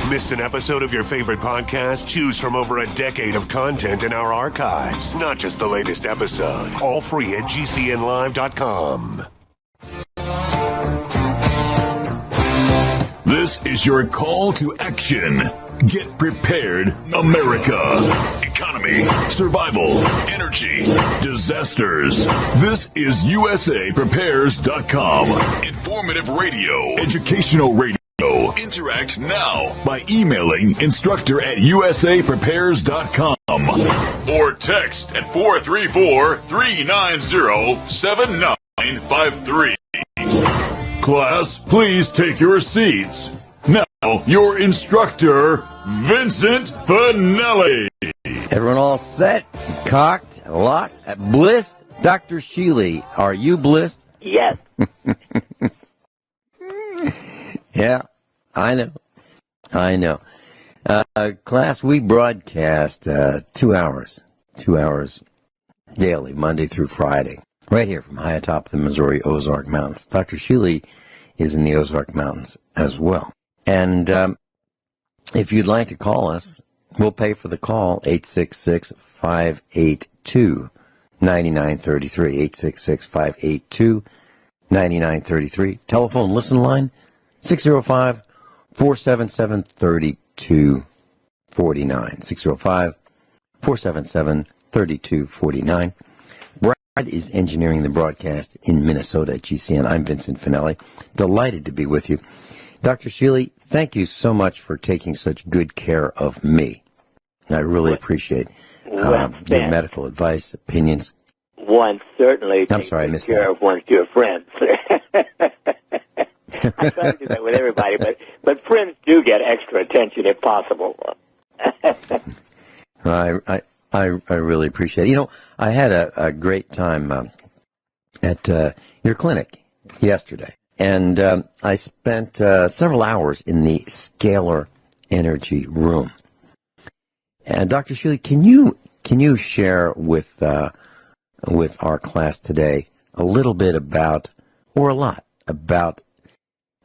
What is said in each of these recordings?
Missed an episode of your favorite podcast? Choose from over a decade of content in our archives, not just the latest episode. All free at GCNlive.com. This is your call to action. Get prepared, America. Economy, survival, energy, disasters. This is USAPrepares.com. Informative radio, educational radio. Interact now by emailing instructor@usaprepares.com or text at 434-390-7953. Class, please take your seats. Now, your instructor, Vincent Finelli. Everyone all set, cocked, locked, blissed? Dr. Shealy, are you blissed? Yes. Yeah, I know. Class, we broadcast 2 hours daily, Monday through Friday, right here from high atop the Missouri Ozark Mountains. Dr. Shealy is in the Ozark Mountains as well. And if you'd like to call us, we'll pay for the call, 866-582-9933, 866-582-9933. Telephone listen line, 605-477-3249, 605-477-3249. Brad is engineering the broadcast in Minnesota at GCN. I'm Vincent Finelli. Delighted to be with you. Dr. Shealy, thank you so much for taking such good care of me. I really appreciate your medical advice, opinions. One certainly takes care of one's dear friends. I try to do that with everybody, but friends do get extra attention if possible. I really appreciate it. You know, I had a great time at your clinic yesterday, and I spent several hours in the scalar energy room. And Dr. Shealy, can you share with our class today a little bit about, or a lot about,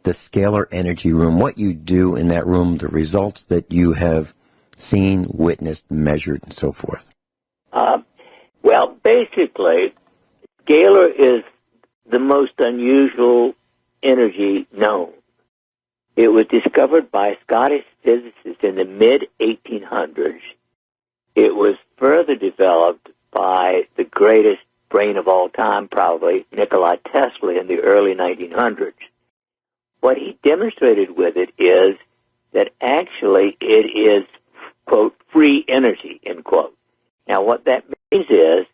the scalar energy room, what you do in that room, the results that you have seen, witnessed, measured, and so forth? Well, basically, scalar is the most unusual energy known. It was discovered by Scottish physicists in the mid-1800s. It was further developed by the greatest brain of all time, probably, Nikola Tesla, in the early 1900s. What he demonstrated with it is that actually it is, quote, free energy, end quote. Now, what that means is,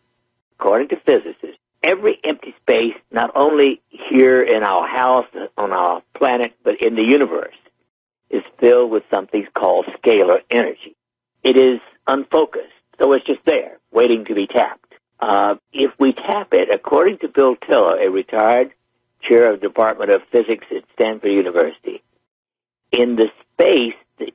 according to physicists, every empty space, not only here in our house, on our planet, but in the universe, is filled with something called scalar energy. It is unfocused, so it's just there, waiting to be tapped. If we tap it, according to Bill Tiller, a retired chair of the Department of Physics at Stanford University, in the space the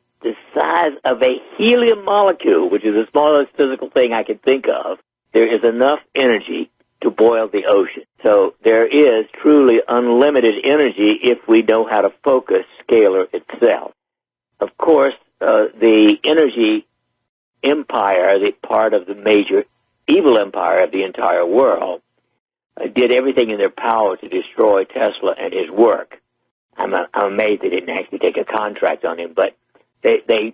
size of a helium molecule, which is the smallest physical thing I can think of, there is enough energy to boil the ocean. So there is truly unlimited energy if we know how to focus scalar itself. Of course, the energy empire, the part of the major evil empire of the entire world, did everything in their power to destroy Tesla and his work. I'm amazed they didn't actually take a contract on him, but they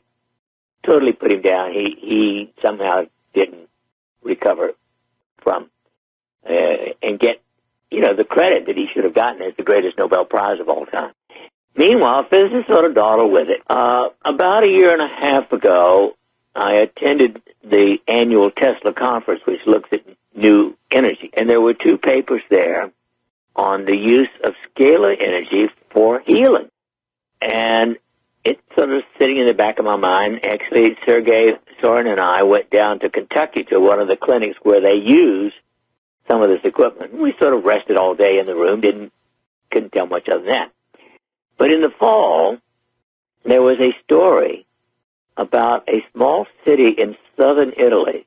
totally put him down. He somehow didn't recover from and get, the credit that he should have gotten as the greatest Nobel Prize of all time. Meanwhile, physicists sort of dawdle with it. About a year and a half ago, I attended the annual Tesla conference, which looks at new energy. And there were 2 papers there on the use of scalar energy for healing. And it's sort of sitting in the back of my mind. Actually, Sergey Soren and I went down to Kentucky to one of the clinics where they use some of this equipment. We sort of rested all day in the room, couldn't tell much other than that. But in the fall, there was a story about a small city in southern Italy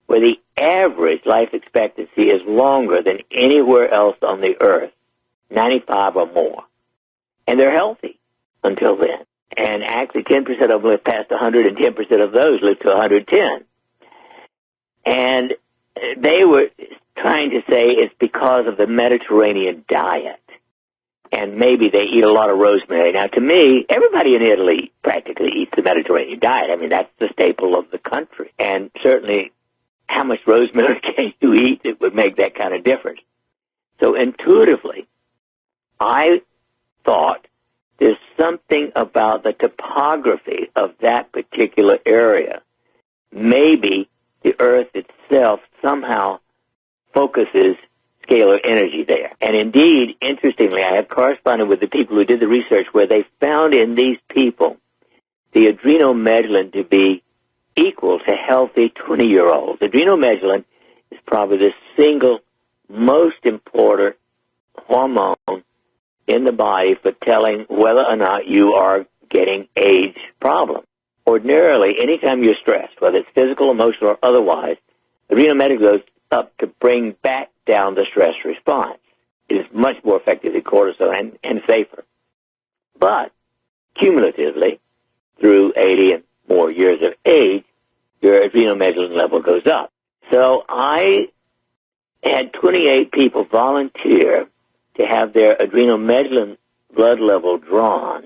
where the average life expectancy is longer than anywhere else on the earth, 95 or more. And they're healthy until then. And actually 10% of them live past 100, and 10% of those live to 110. And they were trying to say it's because of the Mediterranean diet. And maybe they eat a lot of rosemary. Now, to me, everybody in Italy practically eats the Mediterranean diet. I mean, that's the staple of the country. And certainly, how much rosemary can you eat that would make that kind of difference? So intuitively, I thought there's something about the topography of that particular area. Maybe the Earth itself somehow focuses scalar energy there. And indeed, interestingly, I have corresponded with the people who did the research where they found in these people the adrenomedullin to be equal to healthy 20-year-olds. Adrenomedullin is probably the single most important hormone in the body for telling whether or not you are getting age problems. Ordinarily, anytime you're stressed, whether it's physical, emotional, or otherwise, adrenomedullin goes up to bring back down the stress response. It is much more effective than cortisol and safer. But cumulatively, through 80 and more years of age, your adrenomedullin level goes up. So I had 28 people volunteer to have their adrenomedullin blood level drawn,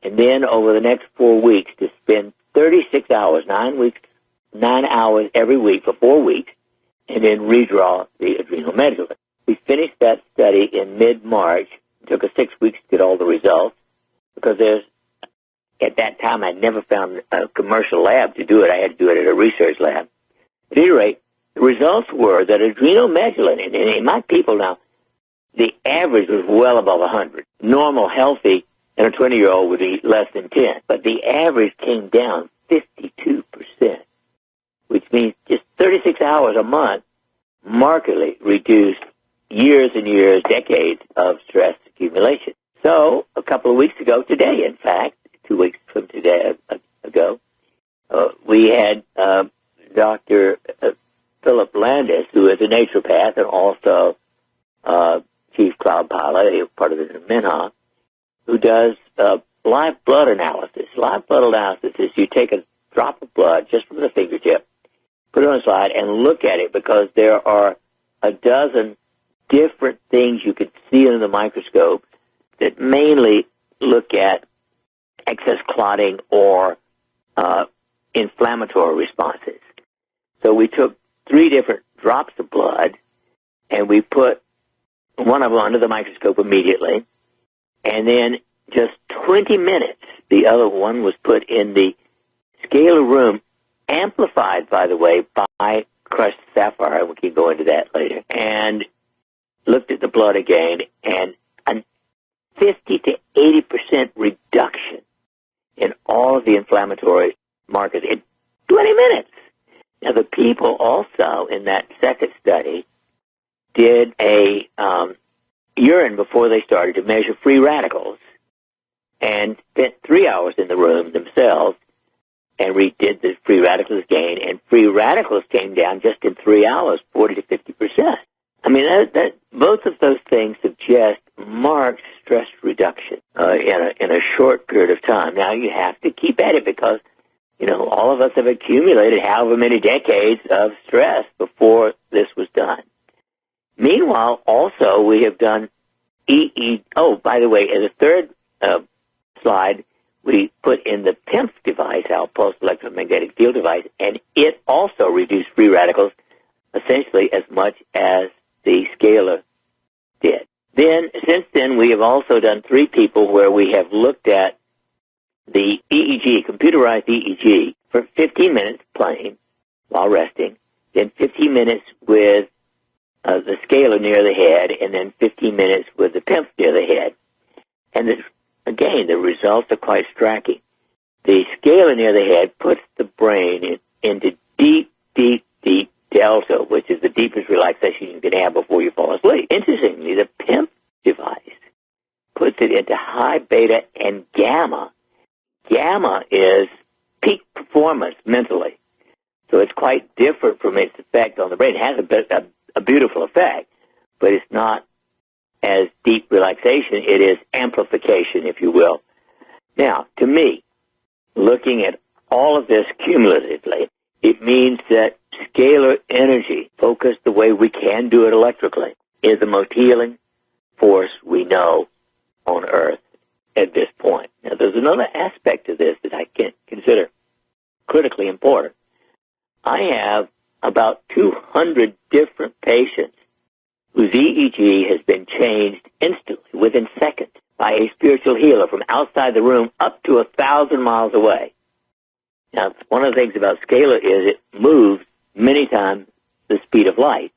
and then over the next 4 weeks to spend 36 hours, 9 hours every week for 4 weeks, and then redraw the adrenomedullin. We finished that study in mid-March. It took us 6 weeks to get all the results because at that time I'd never found a commercial lab to do it. I had to do it at a research lab. At any rate, the results were that adrenomedullin, and in my people now, the average was well above 100. Normal, healthy, and a 20-year-old would be less than 10. But the average came down 52%, which means just 36 hours a month markedly reduced years and years, decades of stress accumulation. So a couple of weeks ago, today, in fact, 2 weeks from today ago, we had Dr. Philip Landis, who is a naturopath and also chief cloud pilot, part of the MNHA, who does live blood analysis. Live blood analysis is you take a drop of blood just from the fingertip, put it on a slide, and look at it because there are a dozen different things you can see under the microscope that mainly look at excess clotting or inflammatory responses. So we took 3 different drops of blood, and we put one of them under the microscope immediately, and then just 20 minutes, the other one was put in the scalar room, amplified, by the way, by crushed sapphire. We can go into that later. And looked at the blood again, and a 50 to 80% reduction in all of the inflammatory markers in 20 minutes. Now, the people also in that second study did a urine before they started to measure free radicals and spent 3 hours in the room themselves and redid the free radicals gain, and free radicals came down just in 3 hours, 40 to 50%. I mean, that both of those things suggest marked stress reduction in a short period of time. Now, you have to keep at it because, you know, all of us have accumulated however many decades of stress before this was done. Meanwhile, also, we have done Oh, by the way, as a third slide, we put in the PIMF device, our pulse electromagnetic field device, and it also reduced free radicals essentially as much as the scalar did. Then, since then, we have also done 3 people where we have looked at the EEG, computerized EEG, for 15 minutes plain while resting, then 15 minutes with the scalar near the head, and then 15 minutes with the PIMF near the head. And again, the results are quite striking. The scalar near the head puts the brain into deep, deep, deep delta, which is the deepest relaxation you can have before you fall asleep. Interestingly, the PIMF device puts it into high beta and gamma. Gamma is peak performance mentally. So it's quite different from its effect on the brain. It has a beautiful effect, but it's not as deep relaxation. It is amplification, if you will. Now, to me, looking at all of this cumulatively, it means that scalar energy, focused the way we can do it electrically, is the most healing force we know on Earth at this point. Now, there's another aspect to this that I can consider critically important. I have about 200 different patients whose EEG has been changed instantly, within seconds, by a spiritual healer from outside the room up to 1,000 miles away. Now, one of the things about scalar is it moves many times the speed of light.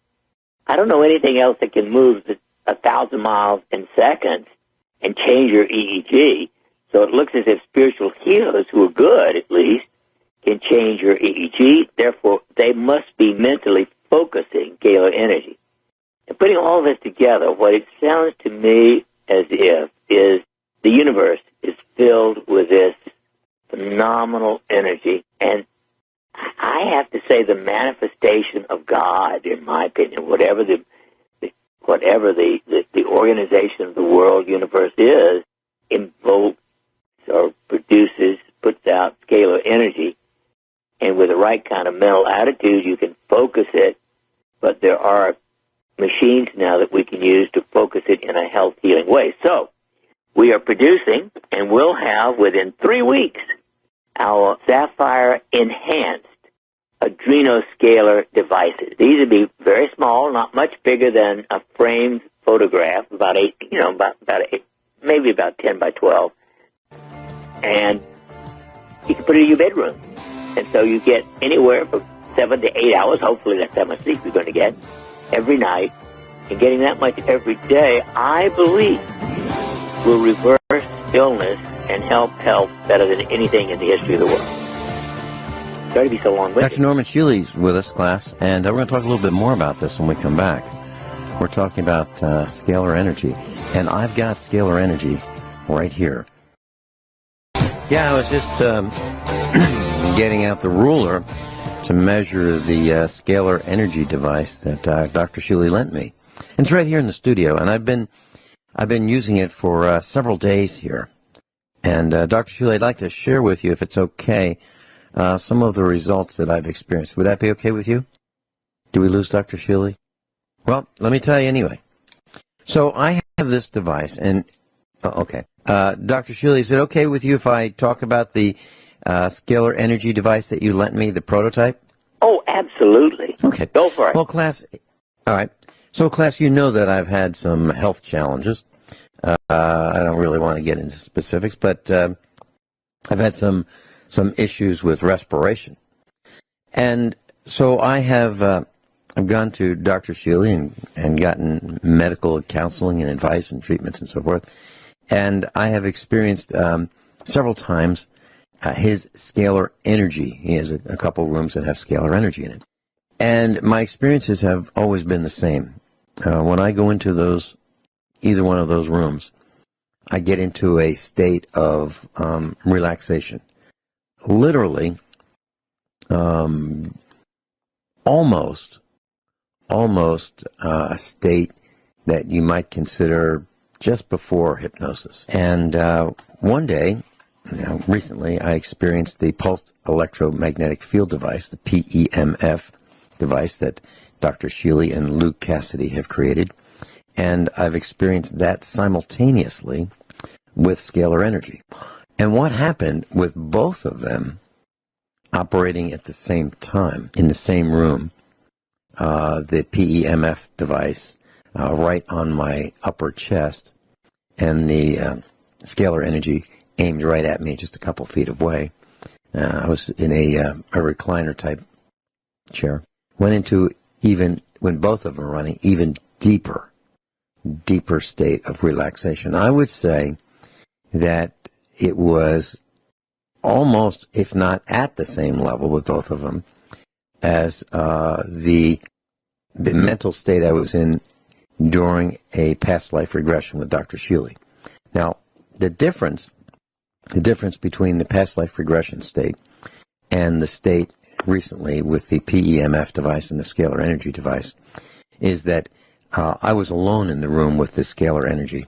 I don't know anything else that can move 1,000 miles in seconds and change your EEG. So it looks as if spiritual healers, who are good at least, can change your EEG. Therefore, they must be mentally focusing scalar energy. And putting all this together, what it sounds to me as if is the universe is filled with this phenomenal energy. And I have to say the manifestation of God, in my opinion, whatever the organization of the world universe is, invokes or produces, puts out scalar energy. And with the right kind of mental attitude, you can focus it. But there are machines now that we can use to focus it in a health healing way. So we are producing, and we'll have within 3 weeks, our Sapphire Enhanced adrenoscalar devices. These would be very small, not much bigger than a framed photograph, maybe about 10 by 12. And you can put it in your bedroom. And so you get anywhere from 7 to 8 hours, hopefully that's how much sleep you're going to get, every night. And getting that much every day, I believe, will reverse illness and help health better than anything in the history of the world. Sorry to be so long-winded. Dr. Norman Shealy's with us, class, and we're going to talk a little bit more about this when we come back. We're talking about scalar energy, and I've got scalar energy right here. Yeah, I was just getting out the ruler to measure the scalar energy device that Dr. Shealy lent me. And it's right here in the studio, and I've been using it for several days here. And Dr. Shealy, I'd like to share with you, if it's okay, some of the results that I've experienced. Would that be okay with you? Do we lose Dr. Shealy? Well, let me tell you anyway. So I have this device, and okay. Dr. Shealy, is it okay with you if I talk about the scalar energy device that you lent me, the prototype? Oh, absolutely. Okay. Go for it. Well, class, all right. So, class, you know that I've had some health challenges. I don't really want to get into specifics, but I've had some issues with respiration. And so I have I've gone to Dr. Shealy and gotten medical counseling and advice and treatments and so forth. And I have experienced several times his scalar energy. He has a couple rooms that have scalar energy in it. And my experiences have always been the same. When I go into either one of those rooms, I get into a state of relaxation. Literally, almost a state that you might consider just before hypnosis. And one day, recently, I experienced the pulsed electromagnetic field device, the PEMF device that Dr. Shealy and Luke Cassidy have created. And I've experienced that simultaneously with scalar energy. And what happened with both of them operating at the same time in the same room, the PEMF device right on my upper chest, and the scalar energy aimed right at me just a couple feet away. I was in a recliner-type chair. Went into, even when both of them were running, even deeper state of relaxation. I would say that it was almost, if not at the same level with both of them, as the mental state I was in during a past life regression with Dr. Shealy. Now, the difference between the past life regression state and the state recently with the PEMF device and the scalar energy device is that I was alone in the room with the scalar energy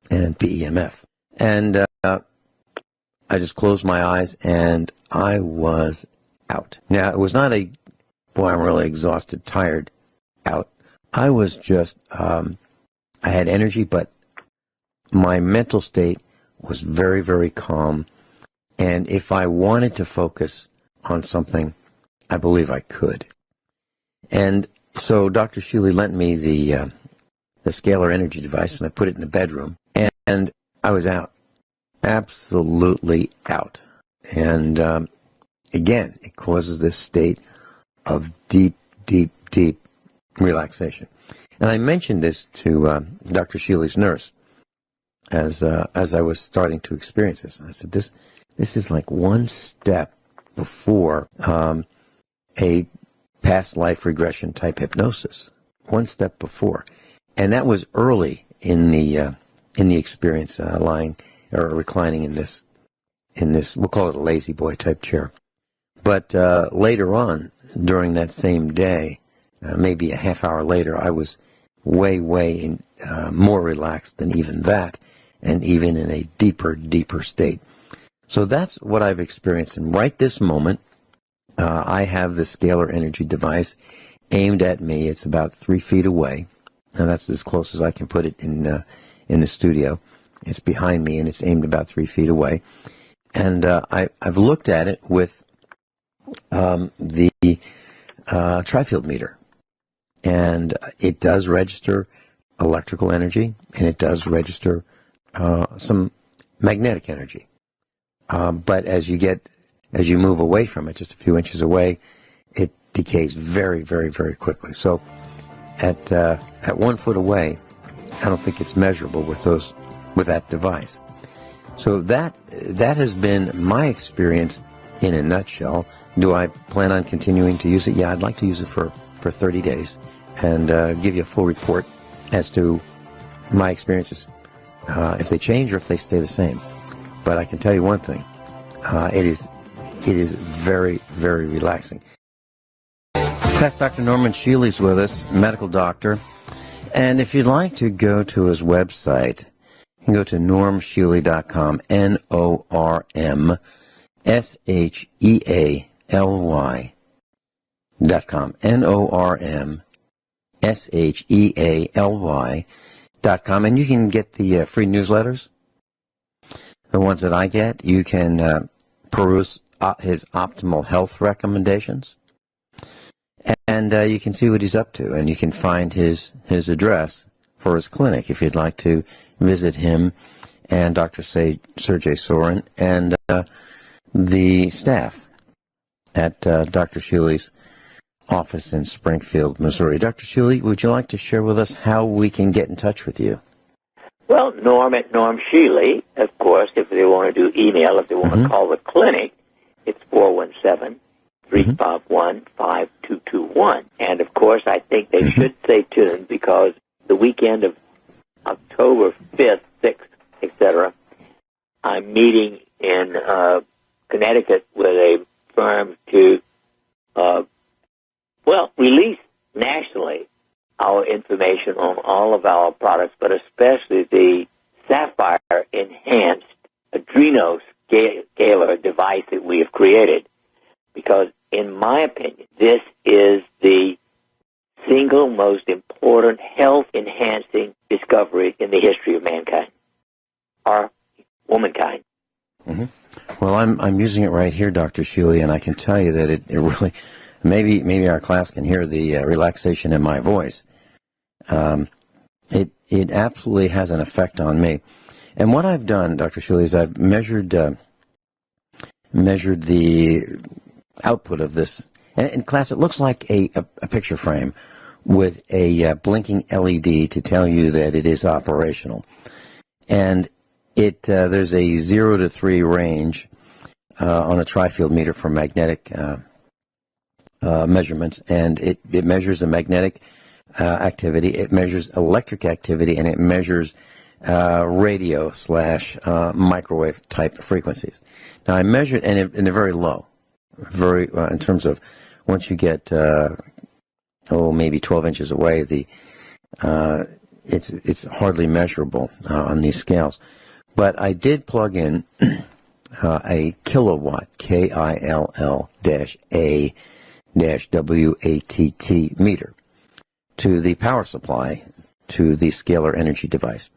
and PEMF. And I just closed my eyes and I was out. Now, it was not a, boy, I'm really exhausted, tired, out. I was just, I had energy, but my mental state was very, very calm. And if I wanted to focus on something, I believe I could. And so Dr. Shealy lent me the scalar energy device, and I put it in the bedroom, and I was out. Absolutely out. And again, it causes this state of deep, deep, deep relaxation. And I mentioned this to Dr. Shealy's nurse as I was starting to experience this. And I said, this is like one step before a past life regression type hypnosis. One step before. And that was early in the experience, lying or reclining in this, we'll call it a lazy boy type chair. But later on, during that same day, maybe a half hour later, I was way more relaxed than even that, and even in a deeper, deeper state. So that's what I've experienced. And right this moment, I have the scalar energy device aimed at me. It's about 3 feet away. And that's as close as I can put it in the studio. It's behind me, and it's aimed about 3 feet away. And I've looked at it with the tri-field meter. And it does register electrical energy, and it does register some magnetic energy. But as you move away from it, just a few inches away, it decays very, very, very quickly. So at 1 foot away, I don't think it's measurable with that device. So that has been my experience in a nutshell. Do I plan on continuing to use it? Yeah, I'd like to use it for 30 days and give you a full report as to my experiences, if they change or if they stay the same. But I can tell you one thing, it is very, very relaxing. That's Dr. Norman Shealy's with us, medical doctor. And if you'd like to go to his website, you can go to normshealy.com, NORMSHEALY.com, NORMSHEALY.com, and you can get the free newsletters, the ones that I get. You can peruse his optimal health recommendations, and you can see what he's up to, and you can find his address for his clinic if you'd like to visit him and Dr. Sergey Sorin and the staff at Dr. Shealy's office in Springfield, Missouri. Dr. Shealy, would you like to share with us how we can get in touch with you? Well, Norm at Norm Shealy, of course, if they want to do email, if they want to call the clinic, it's 417-351-5221. And, of course, I think they should stay tuned because the weekend of October 5th, 6th, etc., I'm meeting in Connecticut with a firm to, release nationally our information on all of our products, but especially the Sapphire Enhanced Adrenoscaler device that we have created. Because, in my opinion, this is the single most important health-enhancing discovery in the history of mankind, or womankind. Mm-hmm. Well, I'm using it right here, Dr. Shealy, and I can tell you that it really, maybe our class can hear the relaxation in my voice. It absolutely has an effect on me. And what I've done, Dr. Shealy, is I've measured the output of this. And in class, it looks like a picture frame with a blinking LED to tell you that it is operational. And there's a 0 to 3 range on a tri-field meter for magnetic measurements, and it measures the magnetic activity, it measures electric activity, and it measures radio / microwave type frequencies. Now I measured, and they're very low, very in terms of once you get maybe 12 inches away, it's hardly measurable on these scales. But I did plug in a kilowatt, KILL-A-WATT meter, to the power supply to the scalar energy device,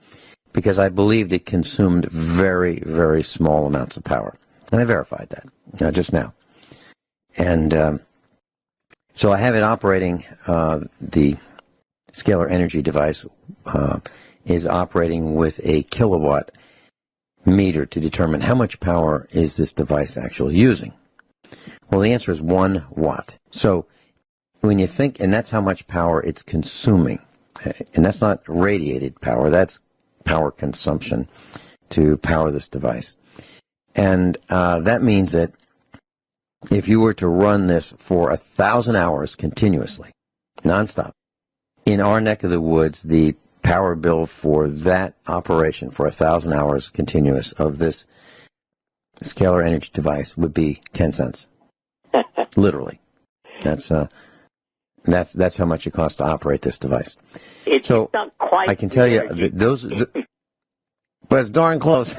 because I believed it consumed very, very small amounts of power. And I verified that just now. And so I have it operating, the scalar energy device is operating with a kilowatt meter to determine how much power is this device actually using. Well, the answer is 1 watt. So when you think, and that's how much power it's consuming, and that's not radiated power, that's power consumption to power this device. And that means that if you were to run this for 1,000 hours continuously, nonstop, in our neck of the woods, the power bill for that operation for 1,000 hours continuous of this scalar energy device would be 10 cents. Literally. That's how much it costs to operate this device. It's so not quite I can tell you but it's darn close.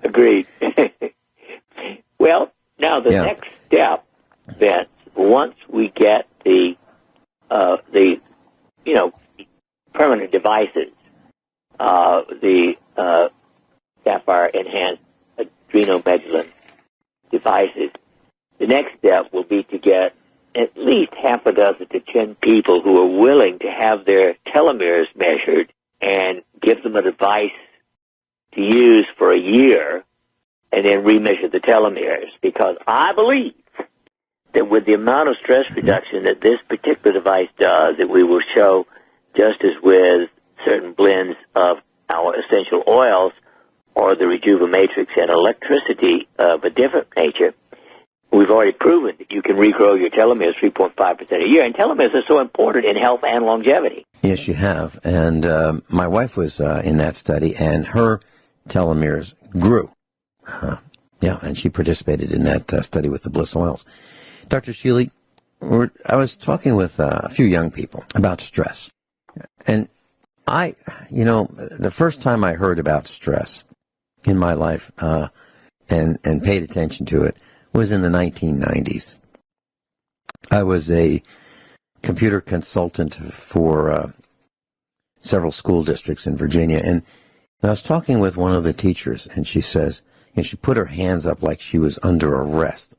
Agreed. Well, now the next step, Vince, once we get the permanent devices, the sapphire enhanced adrenomedullin devices, the next step will be to get at least half a dozen to 10 people who are willing to have their telomeres measured and give them a device to use for a year and then remeasure the telomeres. Because I believe that with the amount of stress reduction that this particular device does, that we will show, just as with certain blends of our essential oils or the Rejuva-Matrix and electricity of a different nature, we've already proven that you can regrow your telomeres 3.5% a year. And telomeres are so important in health and longevity. Yes, you have. And my wife was in that study, and her telomeres grew. And she participated in that study with the Bliss oils. Dr. Shealy, I was talking with a few young people about stress. And the first time I heard about stress in my life and paid attention to it was in the 1990s. I was a computer consultant for several school districts in Virginia, and I was talking with one of the teachers, and she says, and she put her hands up like she was under arrest.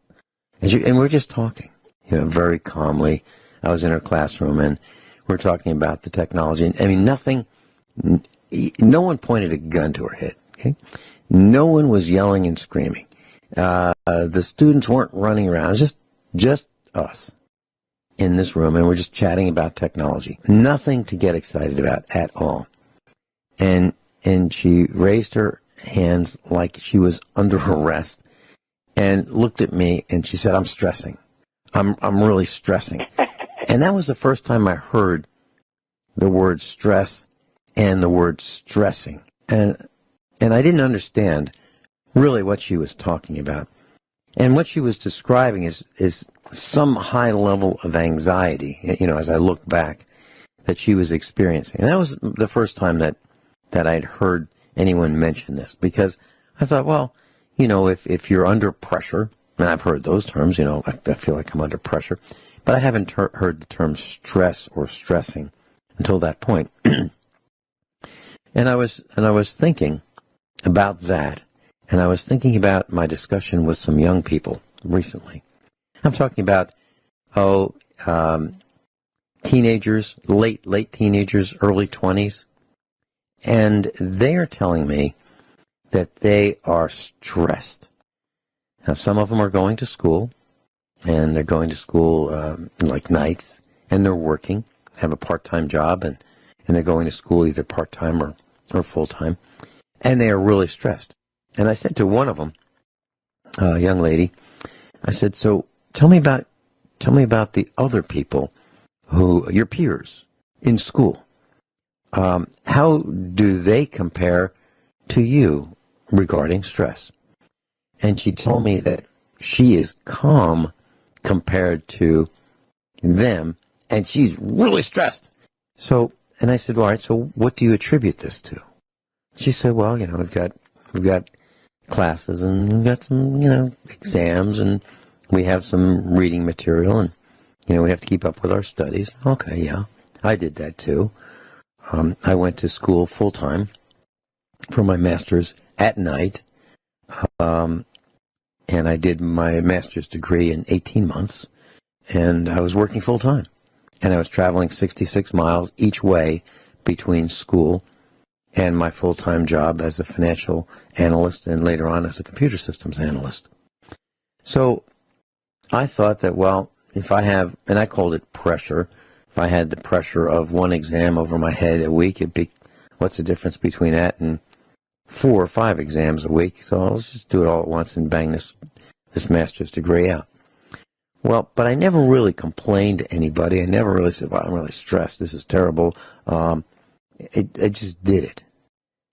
And we're just talking, very calmly. I was in her classroom, and we're talking about the technology. And, I mean, no one pointed a gun to her head. Okay? No one was yelling and screaming. The students weren't running around. It was just us in this room, and we're just chatting about technology. Nothing to get excited about at all. And she raised her hands like she was under arrest and looked at me, and she said, "I'm stressing. I'm really stressing." And that was the first time I heard the word stress and the word stressing. And I didn't understand really what she was talking about. And what she was describing is some high level of anxiety, as I look back, that she was experiencing. And that was the first time that I'd heard anyone mention this, because I thought, well, if you're under pressure, and I've heard those terms, I feel like I'm under pressure, but I haven't heard the term stress or stressing until that point. And I was thinking about that, and I was thinking about my discussion with some young people recently. I'm talking about, teenagers, late teenagers, early 20s, and they are telling me that they are stressed. Now, some of them are going to school, and they're going to school like nights, and they're working, have a part-time job, and they're going to school either part-time or full-time, and they are really stressed. And I said to one of them, a young lady, I said, "So tell me about the other people your peers in school. How do they compare to you regarding stress?" And she told me that she is calm compared to them, and she's really stressed. And I said, "All right, so what do you attribute this to?" She said, "Well, we've got we've got classes, and we've got some, exams, and we have some reading material, and, we have to keep up with our studies. Okay, yeah, I did that too. I went to school full-time for my master's at night, and I did my master's degree in 18 months, and I was working full-time, and I was traveling 66 miles each way between school and my full-time job as a financial analyst and later on as a computer systems analyst. So I thought that, well, if I have, and I called it pressure, if I had the pressure of one exam over my head a week, it'd be, what's the difference between that and 4 or 5 exams a week? So I'll just do it all at once and bang this master's degree out. Well, but I never really complained to anybody. I never really said, well, I'm really stressed. This is terrible. I just did it.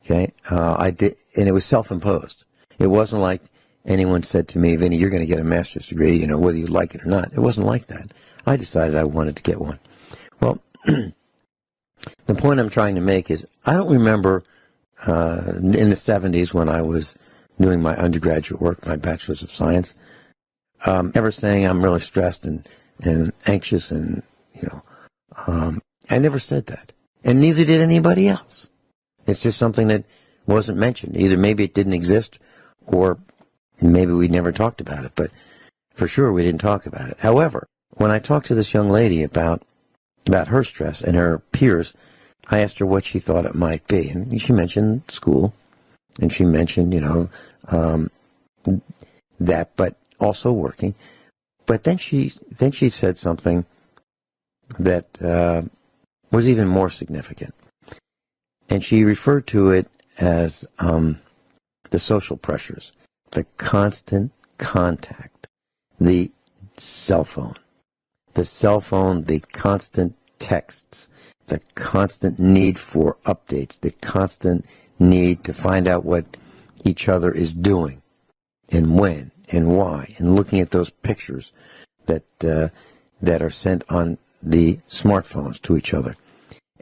Okay? I did, and it was self-imposed. It wasn't like anyone said to me, Vinny, you're going to get a master's degree, whether you like it or not. It wasn't like that. I decided I wanted to get one. Well, the point I'm trying to make is I don't remember in the 70s when I was doing my undergraduate work, my bachelor's of science, ever saying I'm really stressed and anxious and, I never said that. And neither did anybody else. It's just something that wasn't mentioned. Either maybe it didn't exist or maybe we never talked about it, but for sure we didn't talk about it. However, when I talked to this young lady about her stress and her peers, I asked her what she thought it might be, and she mentioned school, and she mentioned, that, but also working. But then she said something that was even more significant, and she referred to it as the social pressures, the constant contact, the cell phone, the constant texts, the constant need for updates, the constant need to find out what each other is doing and when and why, and looking at those pictures that are sent on the smartphones to each other.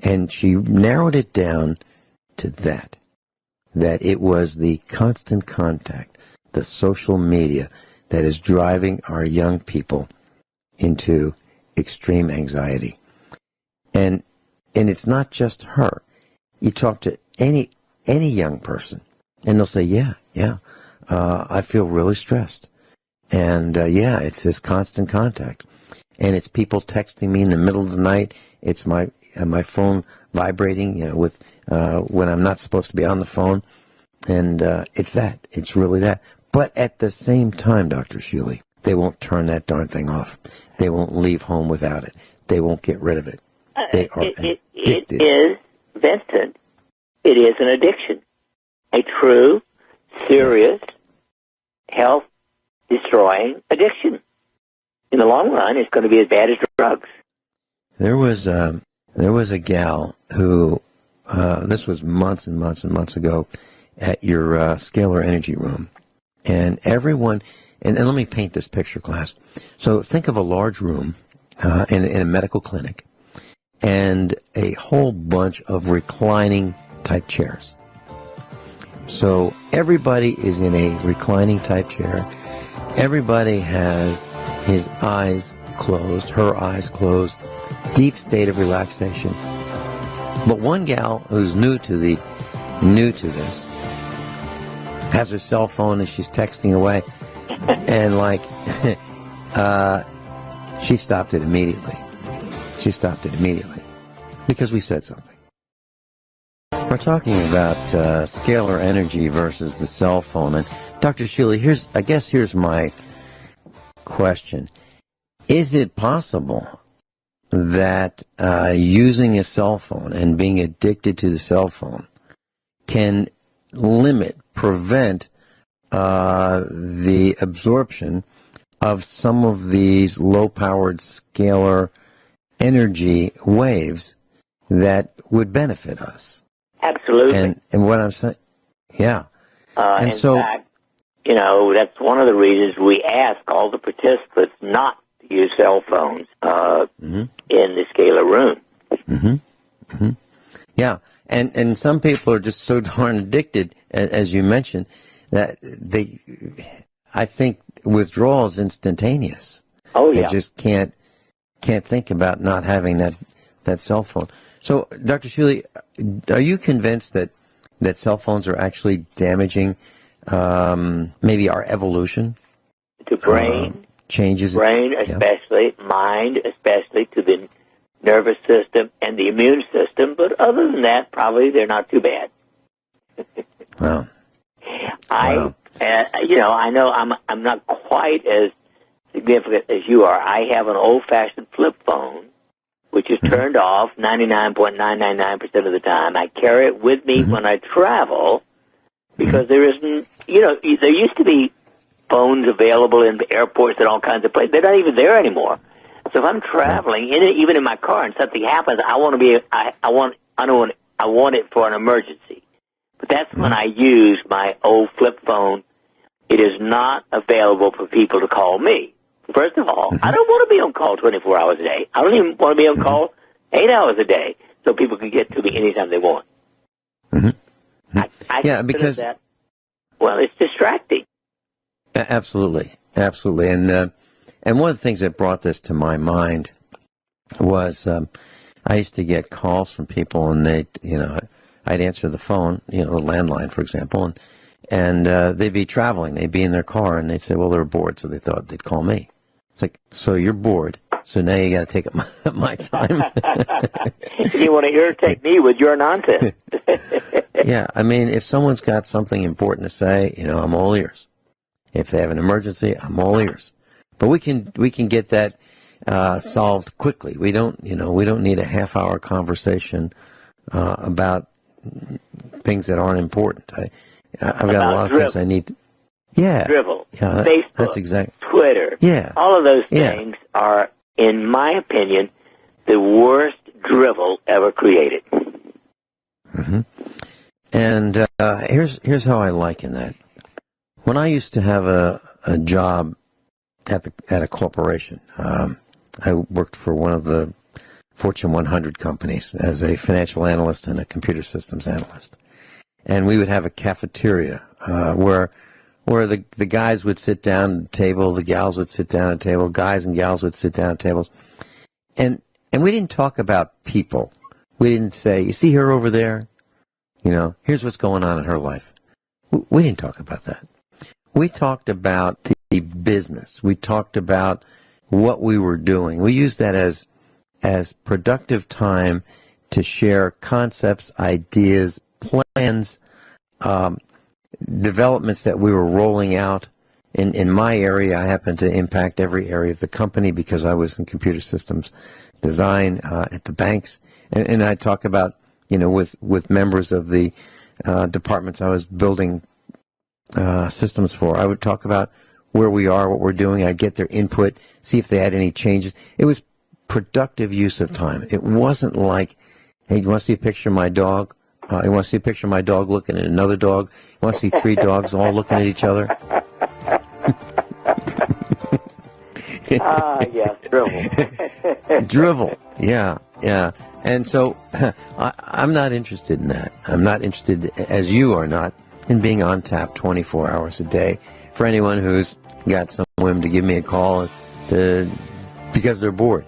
And she narrowed it down to that it was the constant contact, the social media, that is driving our young people into extreme anxiety. And it's not just her. You talk to any young person, and they'll say, yeah, I feel really stressed. And it's this constant contact. And it's people texting me in the middle of the night. It's my phone vibrating, with when I'm not supposed to be on the phone. And it's that. It's really that. But at the same time, Dr. Shealy, they won't turn that darn thing off. They won't leave home without it. They won't get rid of it. They are addicted. It is, Vincent, it is an addiction. A true, serious, health-destroying addiction. In the long run, it's going to be as bad as drugs. There was a gal who, this was months and months and months ago, at your Scalar Energy Room. And everyone, and let me paint this picture, class. So think of a large room in a medical clinic and a whole bunch of reclining type chairs. So everybody is in a reclining type chair. Everybody has his eyes closed, her eyes closed, deep state of relaxation. But one gal who's new to this has her cell phone and she's texting away, and she stopped it immediately. Because we said something. We're talking about scalar energy versus the cell phone. And Dr. Shealy, here's my question. Is it possible that using a cell phone and being addicted to the cell phone can prevent the absorption of some of these low-powered scalar energy waves that would benefit us? Absolutely. And what I'm saying, yeah. In fact, that's one of the reasons we ask all the participants not to use cell phones in the scalar room. Yeah, and some people are just so darn addicted as you mentioned, that I think withdrawal is instantaneous. Oh, yeah. They just can't think about not having that cell phone. So, Dr. Shealy, are you convinced that cell phones are actually damaging maybe our evolution? To brain. Changes. Brain especially, mind especially, to the nervous system and the immune system. But other than that, probably they're not too bad. Wow. I know I'm not quite as significant as you are. I have an old-fashioned flip phone, which is turned off 99.999% of the time. I carry it with me when I travel because there isn't, there used to be phones available in airports and all kinds of places. They're not even there anymore. So if I'm traveling, even in my car, and something happens, I want it for an emergency. But that's when I use my old flip phone. It is not available for people to call me. First of all, I don't want to be on call 24 hours a day. I don't even want to be on call 8 hours a day so people can get to me anytime they want. I because that, well, it's distracting. Absolutely. And one of the things that brought this to my mind was I used to get calls from people, and I'd answer the phone, the landline, for example, and they'd be traveling, they'd be in their car, and they'd say, well, they're bored, so they thought they'd call me. It's like, so you're bored, so now you got to take up my time. You want to irritate me with your nonsense. Yeah, I mean, if someone's got something important to say, I'm all ears. If they have an emergency, I'm all ears. But we can get that solved quickly. We don't need a half-hour conversation about things that aren't important. I've got a lot of things I need. Drivel, Facebook, that's exactly. Twitter, all of those things are, in my opinion, the worst drivel ever created. And here's how I liken that. When I used to have a job at a corporation, I worked for one of the Fortune 100 companies as a financial analyst and a computer systems analyst, and we would have a cafeteria where the guys would sit down at a table, the gals would sit down at a table, guys and gals would sit down at tables, and we didn't talk about people. We didn't say, you see her over there, here's what's going on in her life. We didn't talk about that. We talked about the business. We talked about what we were doing. We used that as productive time to share concepts, ideas, plans, developments that we were rolling out. In my area, I happen to impact every area of the company because I was in computer systems design at the banks. And I talk about, with members of the departments I was building systems for. I would talk about where we are, what we're doing. I'd get their input, see if they had any changes. It was productive use of time. It wasn't like, hey, you want to see a picture of my dog? You want to see a picture of my dog looking at another dog? You want to see three dogs all looking at each other? Yeah, drivel. Drivel, yeah. And so I'm not interested in that. I'm not interested, as you are not, in being on tap 24 hours a day. For anyone who's got some whim to give me a call because they're bored.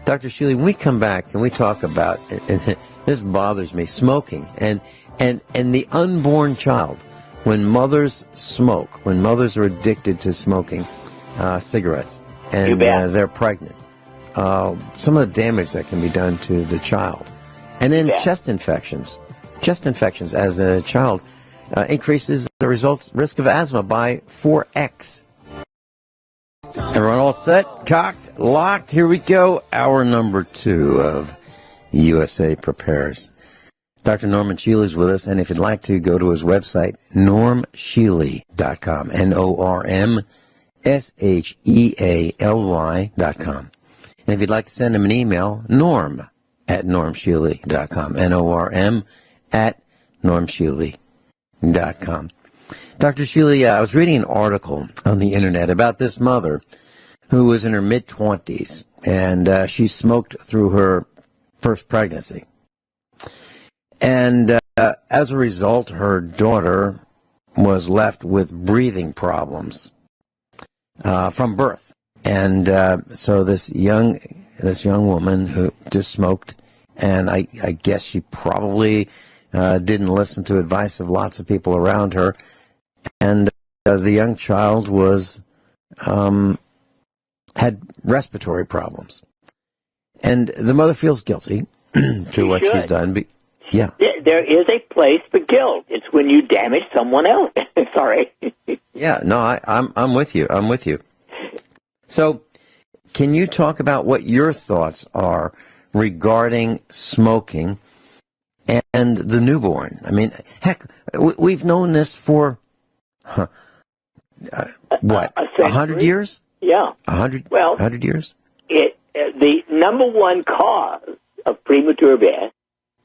Dr. Shealy, when we come back and we talk about, and this bothers me, smoking and the unborn child. When mothers smoke, when mothers are addicted to smoking cigarettes, and they're pregnant, some of the damage that can be done to the child. And then chest infections as a child increases the risk of asthma by 4x. Everyone all set, cocked, locked? Here we go. Hour number 2 of USA Prepares. Dr. Norman Shealy is with us, and if you'd like to, go to his website, normshealy.com, NORMSHEALY.com. And if you'd like to send him an email, norm@normshealy.com, NORM@normshealy.com. Dr. Shealy, I was reading an article on the internet about this mother who was in her mid-20s, and she smoked through her first pregnancy. And as a result, her daughter was left with breathing problems from birth. And so this young woman who just smoked, and I guess she probably didn't listen to advice of lots of people around her, and the young child was had respiratory problems, and the mother feels guilty to what she's done. Yeah, there is a place for guilt. It's when you damage someone else. Sorry. Yeah, no, I'm with you. I'm with you. So, can you talk about what your thoughts are regarding smoking and the newborn? I mean, heck, we've known this for what, 100 years? Yeah. 100 years? The number one cause of premature death,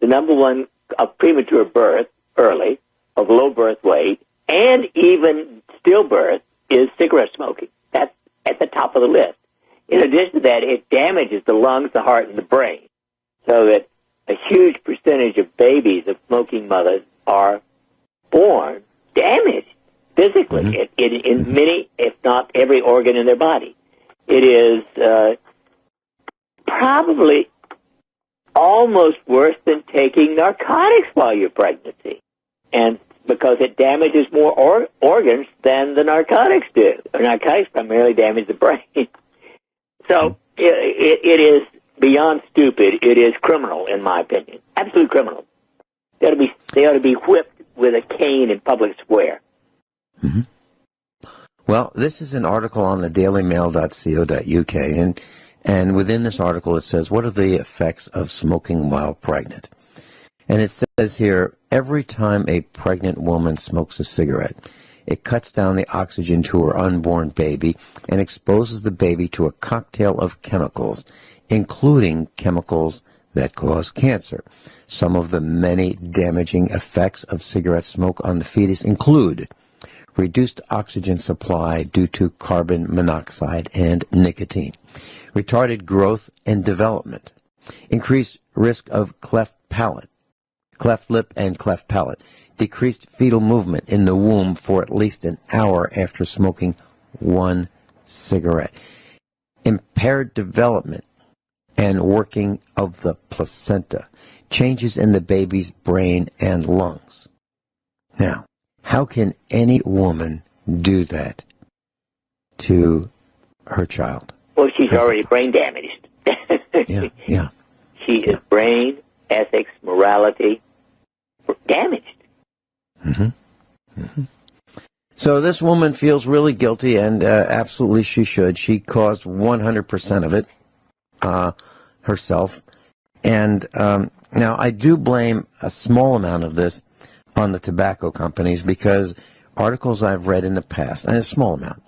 the number one of premature birth early, of low birth weight, and even stillbirth is cigarette smoking. That's at the top of the list. In addition to that, it damages the lungs, the heart, and the brain, so that a huge percentage of babies of smoking mothers are born damaged physically in many, if not every organ in their body. It is probably almost worse than taking narcotics while you're pregnant, and because it damages more organs than the narcotics do. The narcotics primarily damage the brain. So it is beyond stupid. It is criminal, in my opinion. Absolute criminal. They ought to be whipped with a cane in public square. Mm-hmm. Well, this is an article on the dailymail.co.uk, and within this article it says, what are the effects of smoking while pregnant? And it says here, every time a pregnant woman smokes a cigarette, it cuts down the oxygen to her unborn baby and exposes the baby to a cocktail of chemicals, including chemicals that cause cancer. Some of the many damaging effects of cigarette smoke on the fetus include reduced oxygen supply due to carbon monoxide and nicotine, retarded growth and development, increased risk of cleft lip and cleft palate, decreased fetal movement in the womb for at least an hour after smoking one cigarette, impaired development and working of the placenta, changes in the baby's brain and lungs. Now, how can any woman do that to her child? Well, she's already brain damaged. Yeah. She is brain, ethics, morality damaged. Mm-hmm. Mm-hmm. So this woman feels really guilty, and absolutely she should. She caused 100% of it herself. And now I do blame a small amount of this on the tobacco companies, because articles I've read in the past, and a small amount,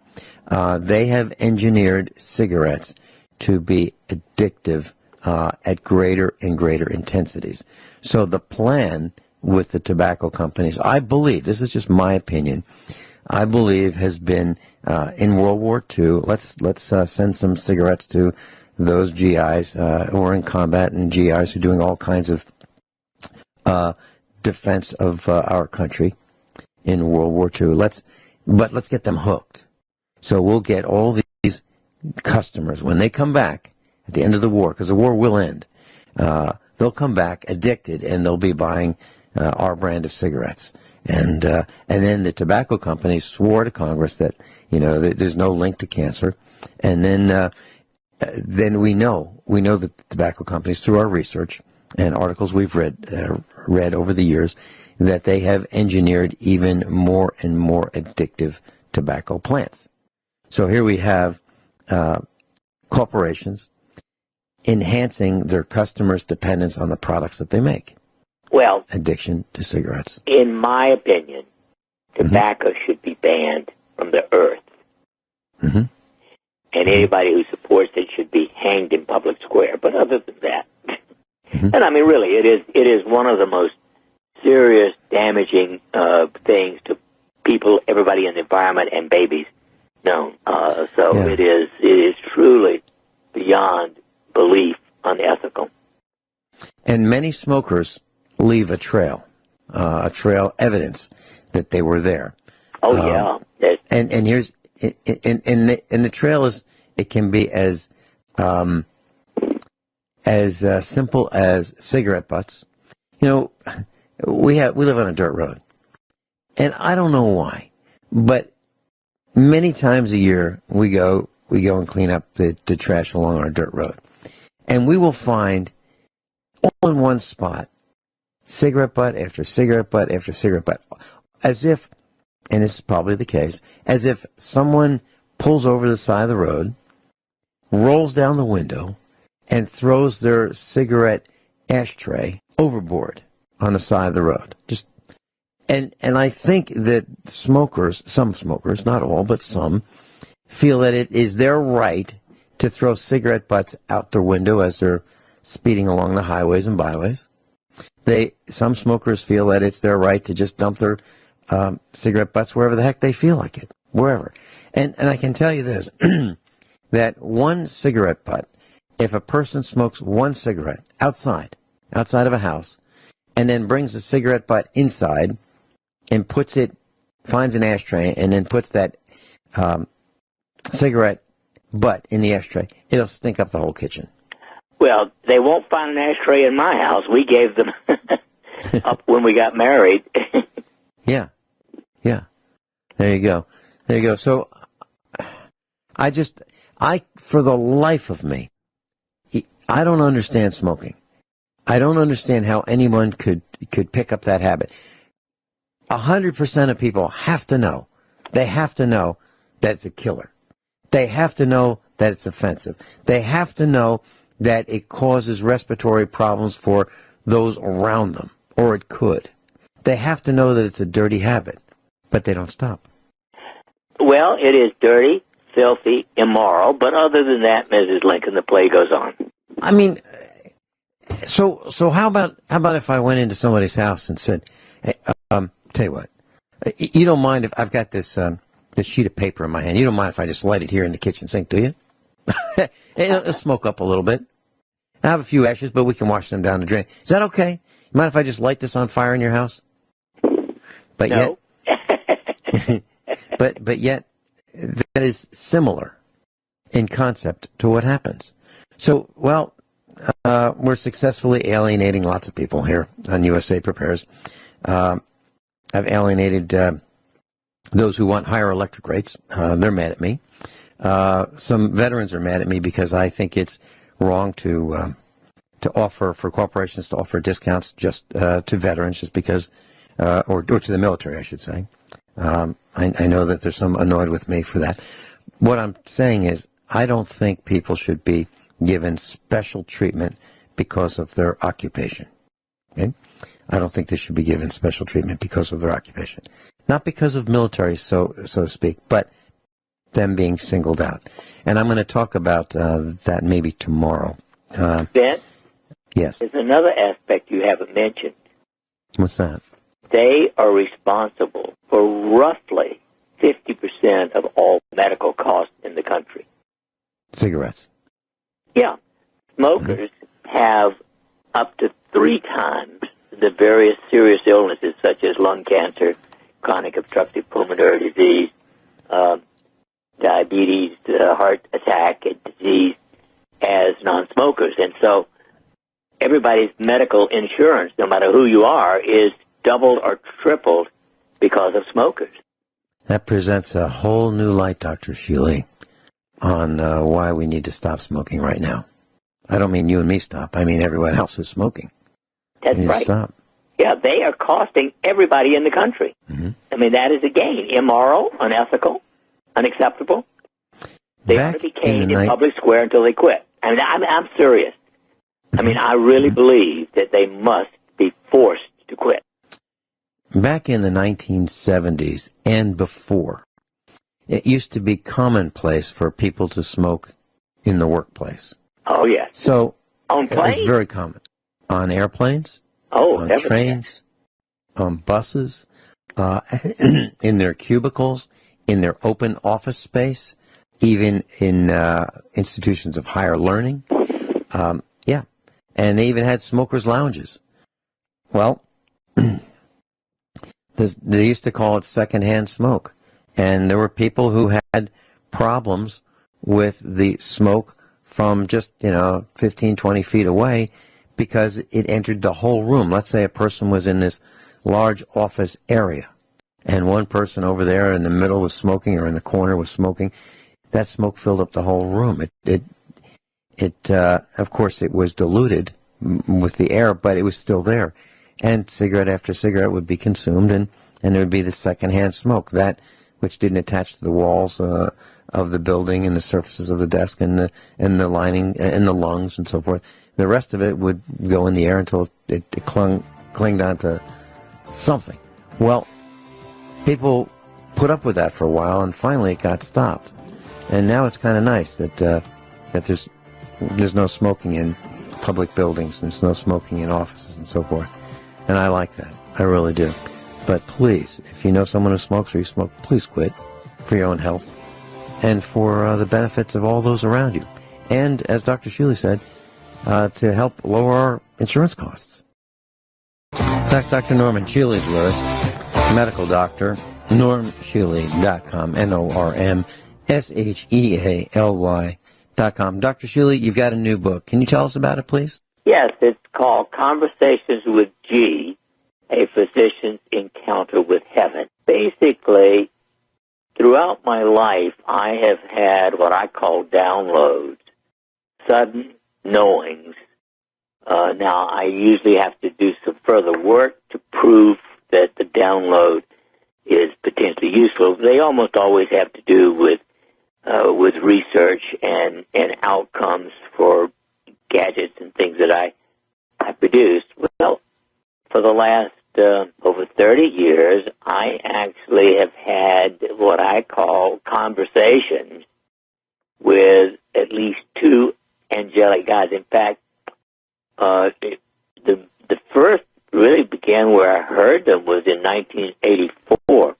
they have engineered cigarettes to be addictive at greater and greater intensities. So the plan with the tobacco companies, I believe, this is just my opinion, I believe has been in World War II, let's send some cigarettes to those GIs who are in combat, and GIs who are doing all kinds of defense of our country in World War II. Let's get them hooked. So we'll get all these customers when they come back at the end of the war, because the war will end. They'll come back addicted, and they'll be buying our brand of cigarettes. And then the tobacco companies swore to Congress that there's no link to cancer. And then we know that the tobacco companies, through our research and articles we've read over the years, that they have engineered even more and more addictive tobacco plants. So here we have corporations enhancing their customers' dependence on the products that they make. Well, addiction to cigarettes. In my opinion, tobacco should be banned from the earth. Mm-hmm. And anybody who supports it should be hanged in public square. But other than that, and I mean, really, it is one of the most serious, damaging things to people, everybody in the environment, and babies known. It is truly beyond belief unethical. And many smokers leave a trail evidence that they were there. Oh, yeah. And here's, and the trail is, it can be as simple as cigarette butts. You know, we live on a dirt road, and I don't know why, but many times a year we go and clean up the trash along our dirt road, and we will find all in one spot cigarette butt after cigarette butt after cigarette butt, as if, and this is probably the case, as if someone pulls over the side of the road, rolls down the window, and throws their cigarette ashtray overboard on the side of the road. And I think that some smokers, not all, but some, feel that it is their right to throw cigarette butts out their window as they're speeding along the highways and byways. Some smokers feel that it's their right to just dump their cigarette butts wherever the heck they feel like it, wherever. And I can tell you this, that one cigarette butt, if a person smokes one cigarette outside of a house, and then brings the cigarette butt inside and finds an ashtray, and then puts that cigarette butt in the ashtray, it'll stink up the whole kitchen. Well, they won't find an ashtray in my house. We gave them up when we got married. Yeah. There you go. So, for the life of me, I don't understand smoking. I don't understand how anyone could pick up that habit. 100% of people have to know. They have to know that it's a killer. They have to know that it's offensive. They have to know that it causes respiratory problems for those around them, or it could. They have to know that it's a dirty habit, but they don't stop. Well, it is dirty, filthy, immoral, but other than that, Mrs. Lincoln, the play goes on. I mean, so how about if I went into somebody's house and said, hey, tell you what, you don't mind if I've got this sheet of paper in my hand, you don't mind if I just light it here in the kitchen sink, do you? It'll smoke up a little bit. I have a few ashes, but we can wash them down the drain. Is that okay? You mind if I just light this on fire in your house? But no. Yet, but yet, that is similar in concept to what happens. So, well, we're successfully alienating lots of people here on USA Prepares. I've alienated those who want higher electric rates. They're mad at me. Some veterans are mad at me because I think it's wrong to offer, for corporations to offer discounts just to veterans, just because, or to the military, I should say. I know that there's some annoyed with me for that. What I'm saying is, I don't think people should be given special treatment because of their occupation. Okay? I don't think they should be given special treatment because of their occupation. Not because of military, so to speak, but them being singled out. And I'm going to talk about that maybe tomorrow. Ben? Yes. There's another aspect you haven't mentioned. What's that? They are responsible for roughly 50% of all medical costs in the country. Cigarettes. Yeah. Smokers have up to 3 times the various serious illnesses such as lung cancer, chronic obstructive pulmonary disease, diabetes, heart attack, and disease as non-smokers. And so everybody's medical insurance, no matter who you are, is doubled or tripled because of smokers. That presents a whole new light, Dr. Shealy, on why we need to stop smoking right now. I don't mean you and me stop. I mean everyone else who's smoking. That's right. Stop. Yeah, they are costing everybody in the country. Mm-hmm. I mean, that is a gain. Immoral, unethical, unacceptable. They ought to be caned in public square until they quit. I mean, I'm serious. I mean, I really believe that they must be forced to quit. Back in the 1970s and before, it used to be commonplace for people to smoke in the workplace. Oh, yes. So on planes? It was very common. On airplanes, on trains, on buses, in their cubicles, in their open office space, even in institutions of higher learning. Yeah. And they even had smokers' lounges. Well, they used to call it secondhand smoke. And there were people who had problems with the smoke from just, 15, 20 feet away because it entered the whole room. Let's say a person was in this large office area and one person over there in the middle was smoking or in the corner was smoking. That smoke filled up the whole room. Of course, it was diluted with the air, but it was still there. And cigarette after cigarette would be consumed, and there would be the secondhand smoke, that which didn't attach to the walls of the building and the surfaces of the desk and the lining and the lungs and so forth. The rest of it would go in the air until it clinged onto something. Well, people put up with that for a while, and finally it got stopped. And now it's kind of nice that there's no smoking in public buildings, and there's no smoking in offices and so forth. And I like that. I really do. But please, if you know someone who smokes or you smoke, please quit for your own health and for the benefits of all those around you. And, as Dr. Shealy said, to help lower our insurance costs. That's Dr. Norman Shealy with us, medical doctor, normshealy.com, NORMSHEALY.com. Dr. Shealy, you've got a new book. Can you tell us about it, please? Yes, it's called Conversations with G, A Physician's Encounter with Heaven. Basically, throughout my life, I have had what I call downloads, sudden knowings. Now, I usually have to do some further work to prove that the download is potentially useful. They almost always have to do with research and outcomes for gadgets and things that I produced. Well, for the last over 30 years, I actually have had what I call conversations with at least two angelic guides. In fact, the first really began where I heard them was in 1984.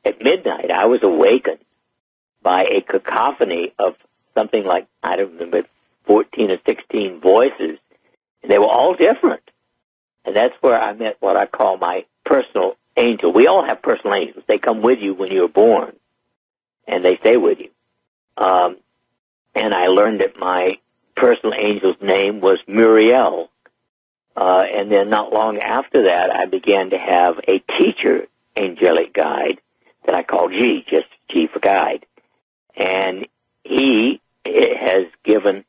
At midnight, I was awakened by a cacophony of something like, I don't remember, 14 or 16 voices, and they were all different. And that's where I met what I call my personal angel. We all have personal angels. They come with you when you're born, and they stay with you. And I learned that my personal angel's name was Muriel. And then not long after that, I began to have a teacher angelic guide that I call G, just G for guide. And he has given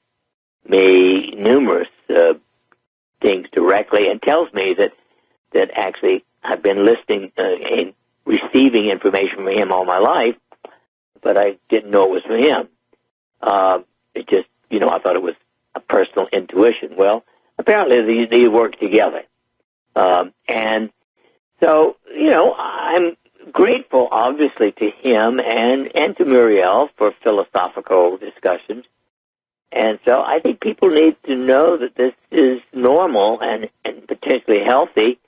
me numerous things directly and tells me that actually I've been listening and receiving information from him all my life, but I didn't know it was from him. It just, I thought it was a personal intuition. Well, apparently they work together. And so, I'm grateful, obviously, to him and to Muriel for philosophical discussions. And so I think people need to know that this is normal and potentially healthy.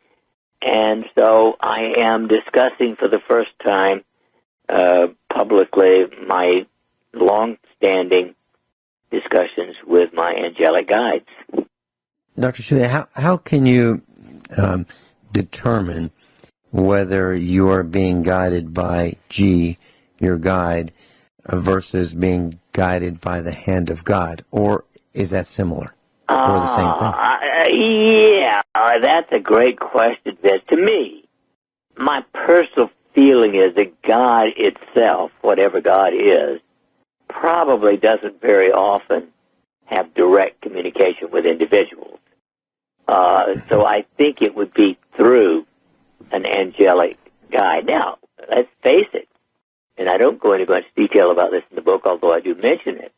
And so I am discussing for the first time publicly my long-standing discussions with my angelic guides. Dr. Shealy, how can you determine whether you are being guided by G, your guide, versus being guided by the hand of God? Or is that similar? Or the same thing? Yeah, that's a great question, Vince. To me, my personal feeling is that God itself, whatever God is, probably doesn't very often have direct communication with individuals. So I think it would be through an angelic guide. Now, let's face it, and I don't go into much detail about this in the book, although I do mention it,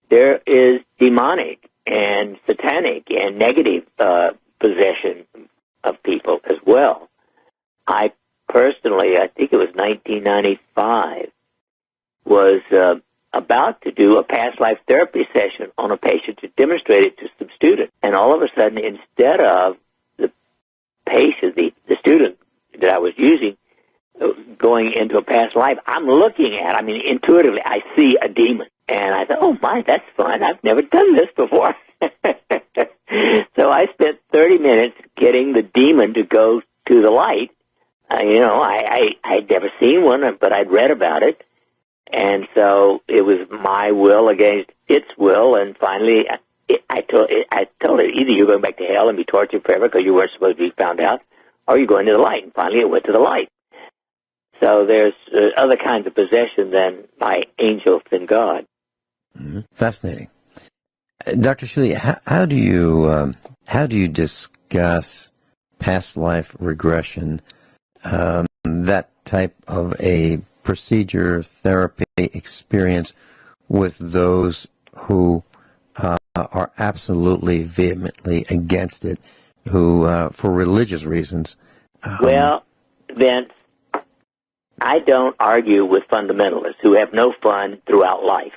there is demonic and satanic and negative possession of people as well. I personally, I think it was 1995, was about to do a past life therapy session on a patient to demonstrate it to some students. And all of a sudden, instead of the patient, the student that I was using, going into a past life, I'm looking at, intuitively, I see a demon. And I thought, oh my, that's fun. I've never done this before. So I spent 30 minutes getting the demon to go to the light. I'd never seen one, but I'd read about it. And so it was my will against its will. And finally, I told it, either you're going back to hell and be tortured forever because you weren't supposed to be found out, or you're going to the light. And finally, it went to the light. So there's other kinds of possession than by angels and God. Mm-hmm. Fascinating. Dr. Shealy, how do you discuss past life regression, that type of a procedure, therapy, experience with those who are absolutely vehemently against it, who, for religious reasons? Well, Vince, I don't argue with fundamentalists who have no fun throughout life.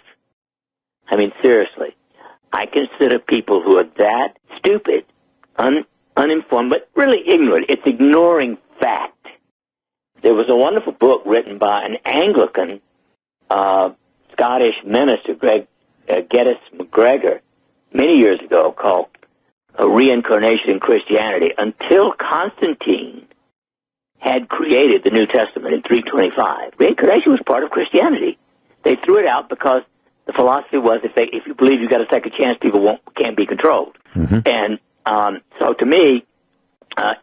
I mean, seriously. I consider people who are that stupid, uninformed, but really ignorant. It's ignoring fact. There was a wonderful book written by an Anglican Scottish minister, Geddes McGregor, many years ago, called Reincarnation in Christianity, until Constantine had created the New Testament in 325. Reincarnation was part of Christianity. They threw it out because the philosophy was if you believe you've got a second chance, people can't be controlled. Mm-hmm. And so to me,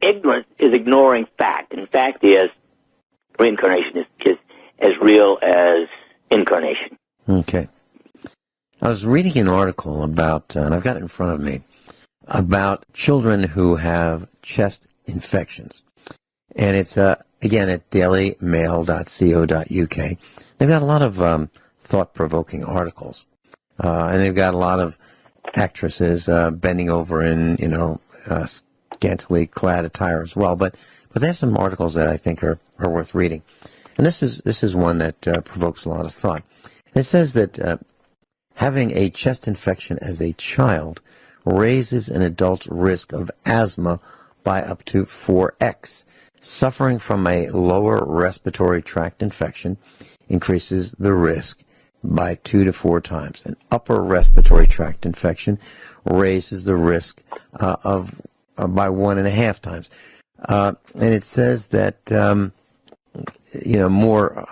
ignorance is ignoring fact. And fact is reincarnation is as real as incarnation. Okay. I was reading an article about, and I've got it in front of me, about children who have chest infections. And it's, again, at dailymail.co.uk. They've got a lot of thought-provoking articles. And they've got a lot of actresses bending over in, scantily clad attire as well. But they have some articles that I think are worth reading. And this is one that provokes a lot of thought. And it says that having a chest infection as a child raises an adult's risk of asthma by up to 4x. Suffering from a lower respiratory tract infection increases the risk by 2 to 4 times. An upper respiratory tract infection raises the risk by 1.5 times. And it says that more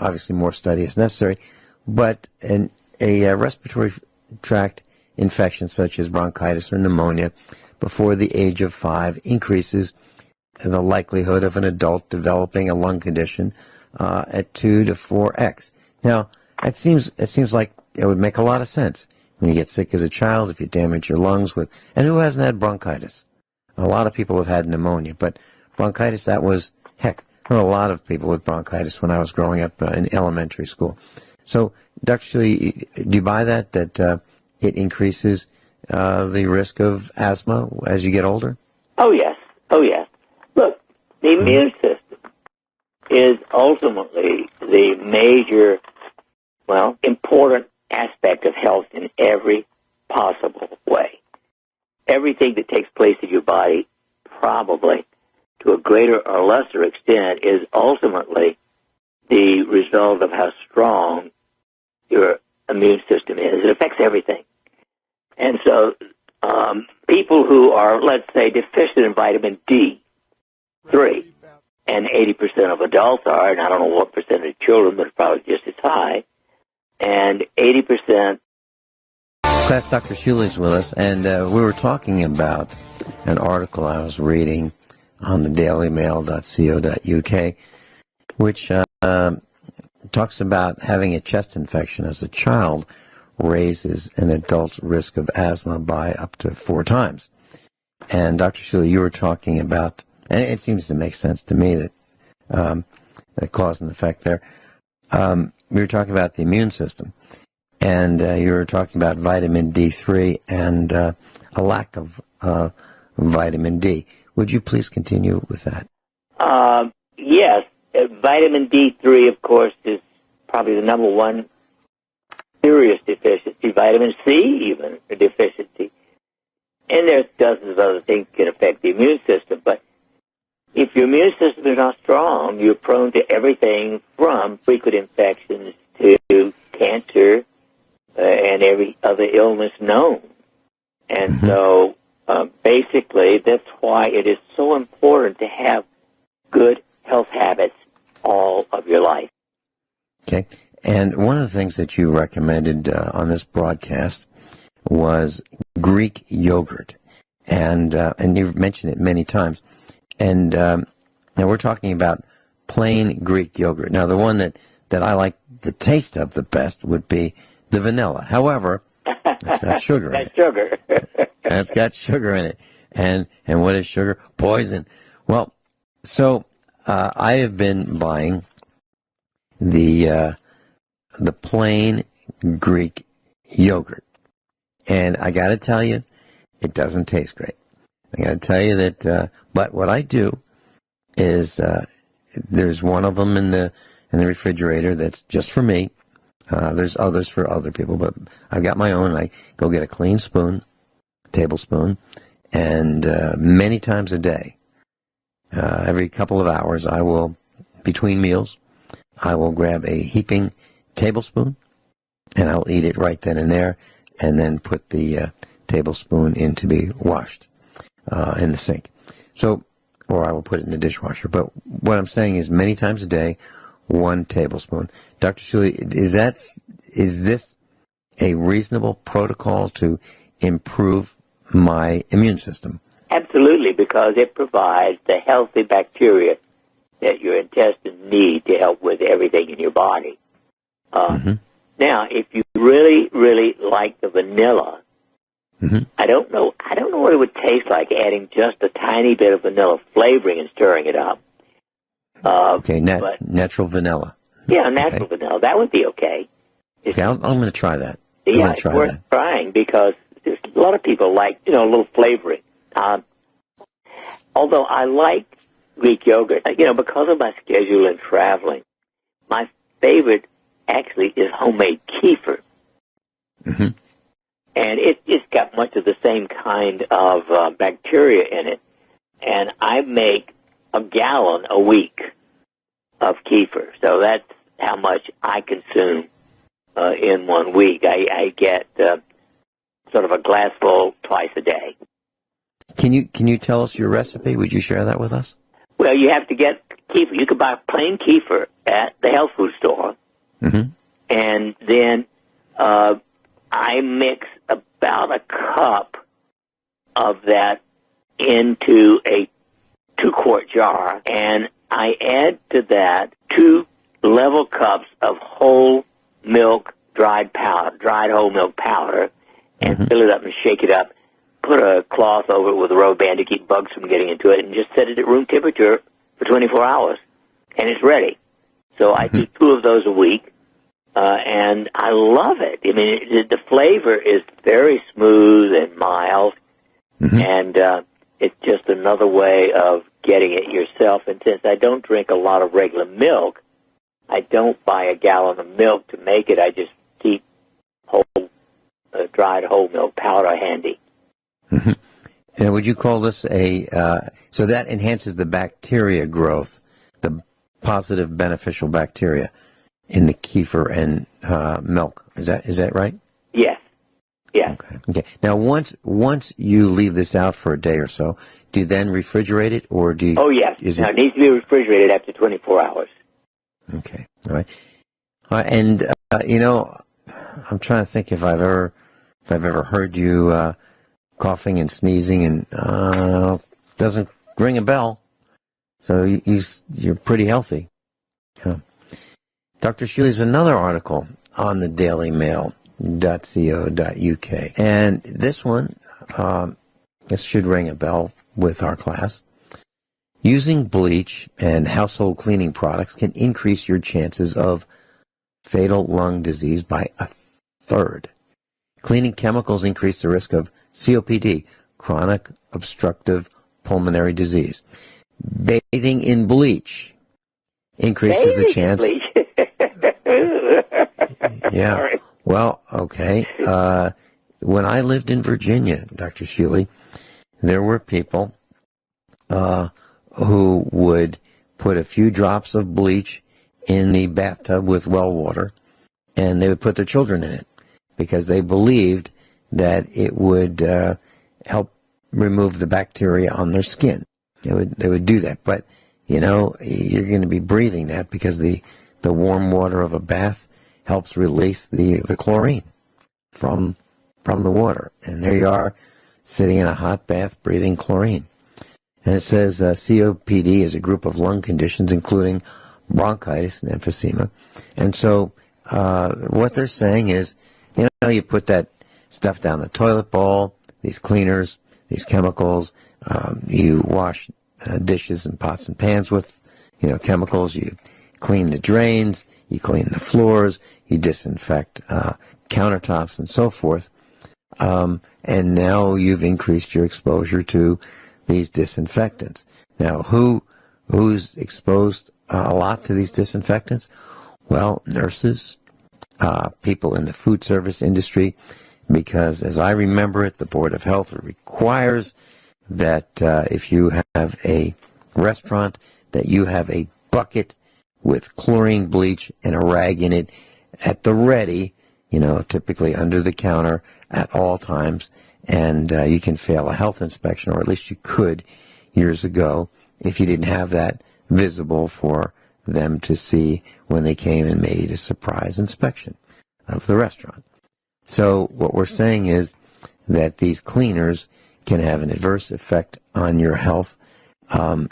study is necessary, but a respiratory tract infection such as bronchitis or pneumonia before the age of 5 increases the likelihood of an adult developing a lung condition at 2 to 4x. Now, it seems like it would make a lot of sense. When you get sick as a child, if you damage your lungs with, and who hasn't had bronchitis? A lot of people have had pneumonia, but bronchitis, that was, heck, there were a lot of people with bronchitis when I was growing up in elementary school. So, Dr. Shealy, do you buy that it increases the risk of asthma as you get older? Oh, yes. Look, the immune system is ultimately the major, important aspect of health in every possible way. Everything that takes place in your body, probably to a greater or lesser extent, is ultimately the result of how strong your immune system is. It affects everything. And so people who are, let's say, deficient in vitamin D3, and 80% of adults are, and I don't know what percentage of children, but it's probably just as high, and 80%. Class, Dr. Shealy's with us, and we were talking about an article I was reading on the dailymail.co.uk, which talks about having a chest infection as a child raises an adult's risk of asthma by up to 4 times. And Dr. Shealy, you were talking about, and it seems to make sense to me that the cause and effect there. We were talking about the immune system, and you were talking about vitamin D3 and a lack of vitamin D. Would you please continue with that? Yes. Vitamin D3, of course, is probably the number one serious deficiency. Vitamin C, even, a deficiency. And there's dozens of other things that can affect the immune system. But if your immune system is not strong, you're prone to everything from frequent infections to cancer and every other illness known. And so basically, that's why it is so important to have good health habits all of your life. Okay. And one of the things that you recommended on this broadcast was Greek yogurt. And you've mentioned it many times. And now we're talking about plain Greek yogurt. Now, the one that I like the taste of the best would be the vanilla. However, it's got sugar in it. Sugar. It's got sugar in it. And what is sugar? Poison. Well, so I have been buying the plain Greek yogurt. And I got to tell you, it doesn't taste great. I got to tell you that, but what I do is there's one of them in the refrigerator that's just for me. There's others for other people, but I've got my own. I go get a clean spoon, tablespoon, and many times a day, every couple of hours, I will, between meals, I will grab a heaping tablespoon, and I'll eat it right then and there, and then put the tablespoon in to be washed in the sink. So, or I will put it in the dishwasher. But what I'm saying is many times a day, 1 tablespoon. Dr. Shealy, is this a reasonable protocol to improve my immune system? Absolutely, because it provides the healthy bacteria that your intestines need to help with everything in your body. Now, if you really, really like the vanilla, I don't know what it would taste like adding just a tiny bit of vanilla flavoring and stirring it up. Natural vanilla. Yeah, natural vanilla. That would be okay. Okay, I'm going to try that. It's worth trying because there's a lot of people like, a little flavoring. Although I like Greek yogurt, because of my schedule and traveling, my favorite actually is homemade kefir. And it's got much of the same kind of bacteria in it. And I make a gallon a week of kefir. So that's how much I consume in 1 week. I get sort of a glassful twice a day. Can you tell us your recipe? Would you share that with us? Well, you have to get kefir. You can buy plain kefir at the health food store. And then I mix about a cup of that into a 2-quart jar, and I add to that 2 level cups of whole milk dried whole milk powder, and fill it up and shake it up. Put a cloth over it with a rubber band to keep bugs from getting into it, and just set it at room temperature for 24 hours, and it's ready. So I do 2 of those a week. And I love it. I mean, the flavor is very smooth and mild, and it's just another way of getting it yourself. And since I don't drink a lot of regular milk, I don't buy a gallon of milk to make it. I just keep dried whole milk powder handy. And would you call this so that enhances the bacteria growth, the positive beneficial bacteria in the kefir and milk? Is that right? Yes. Yeah. Okay. Now, once you leave this out for a day or so, do you then refrigerate it, or do you? Oh, yes. It needs to be refrigerated after 24 hours. Okay. All right. And I'm trying to think if I've ever heard you coughing and sneezing, and doesn't ring a bell. So you're pretty healthy. Yeah. Dr. Shealy's another article on the dailymail.co.uk. And this one, this should ring a bell with our class. Using bleach and household cleaning products can increase your chances of fatal lung disease by 1/3. Cleaning chemicals increase the risk of COPD, chronic obstructive pulmonary disease. Bathing in bleach increases the chance. Yeah. Sorry. Well, okay. When I lived in Virginia, Dr. Shealy, there were people who would put a few drops of bleach in the bathtub with well water, and they would put their children in it because they believed that it would help remove the bacteria on their skin. They would do that. But, you're going to be breathing that because the warm water of a bath helps release the chlorine from the water. And there you are, sitting in a hot bath, breathing chlorine. And it says COPD is a group of lung conditions, including bronchitis and emphysema. And so what they're saying is, you put that stuff down the toilet bowl, these cleaners, these chemicals, you wash dishes and pots and pans with, chemicals, you clean the drains, you clean the floors, you disinfect countertops and so forth. And now you've increased your exposure to these disinfectants. Now, who's exposed a lot to these disinfectants? Well, nurses, people in the food service industry, because as I remember it, the Board of Health requires that if you have a restaurant, that you have a bucket with chlorine bleach and a rag in it at the ready, typically under the counter at all times. And you can fail a health inspection, or at least you could years ago, if you didn't have that visible for them to see when they came and made a surprise inspection of the restaurant. So what we're saying is that these cleaners can have an adverse effect on your health, and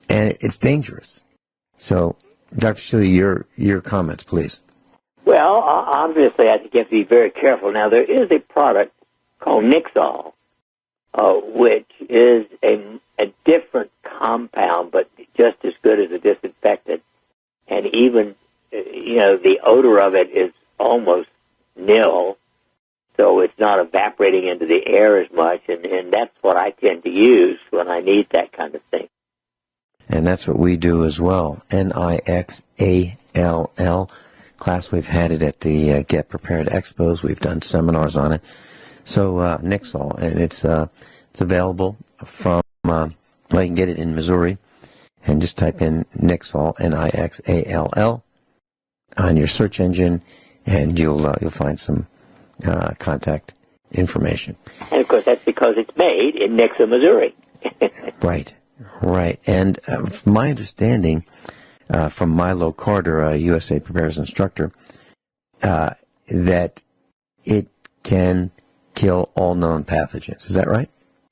it's dangerous. So, Dr. Shealy, your comments, please. Well, obviously, I think you have to be very careful. Now, there is a product called Nixol, which is a different compound, but just as good as a disinfectant. And even, the odor of it is almost nil, so it's not evaporating into the air as much, and that's what I tend to use when I need that kind of thing. And that's what we do as well. Nixall. Class, we've had it at the Get Prepared Expos. We've done seminars on it. So Nixol, and it's available from, you can get it in Missouri, and just type in Nixol, Nixall, on your search engine, and you'll find some contact information. And of course, that's because it's made in Nixa, Missouri. Right. And from my understanding, from Milo Carter, a USA Prepares instructor, that it can kill all known pathogens. Is that right?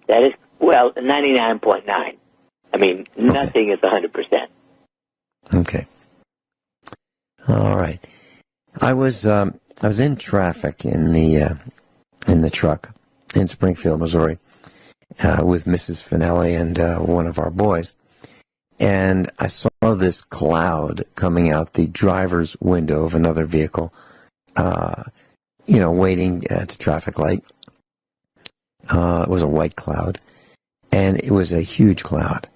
That is, 99.9. I mean, nothing is 100%. Okay. All right. I was in traffic in the truck in Springfield, Missouri, with Mrs. Finelli and one of our boys, and I saw this cloud coming out the driver's window of another vehicle, waiting at the traffic light. It was a white cloud, and it was a huge cloud,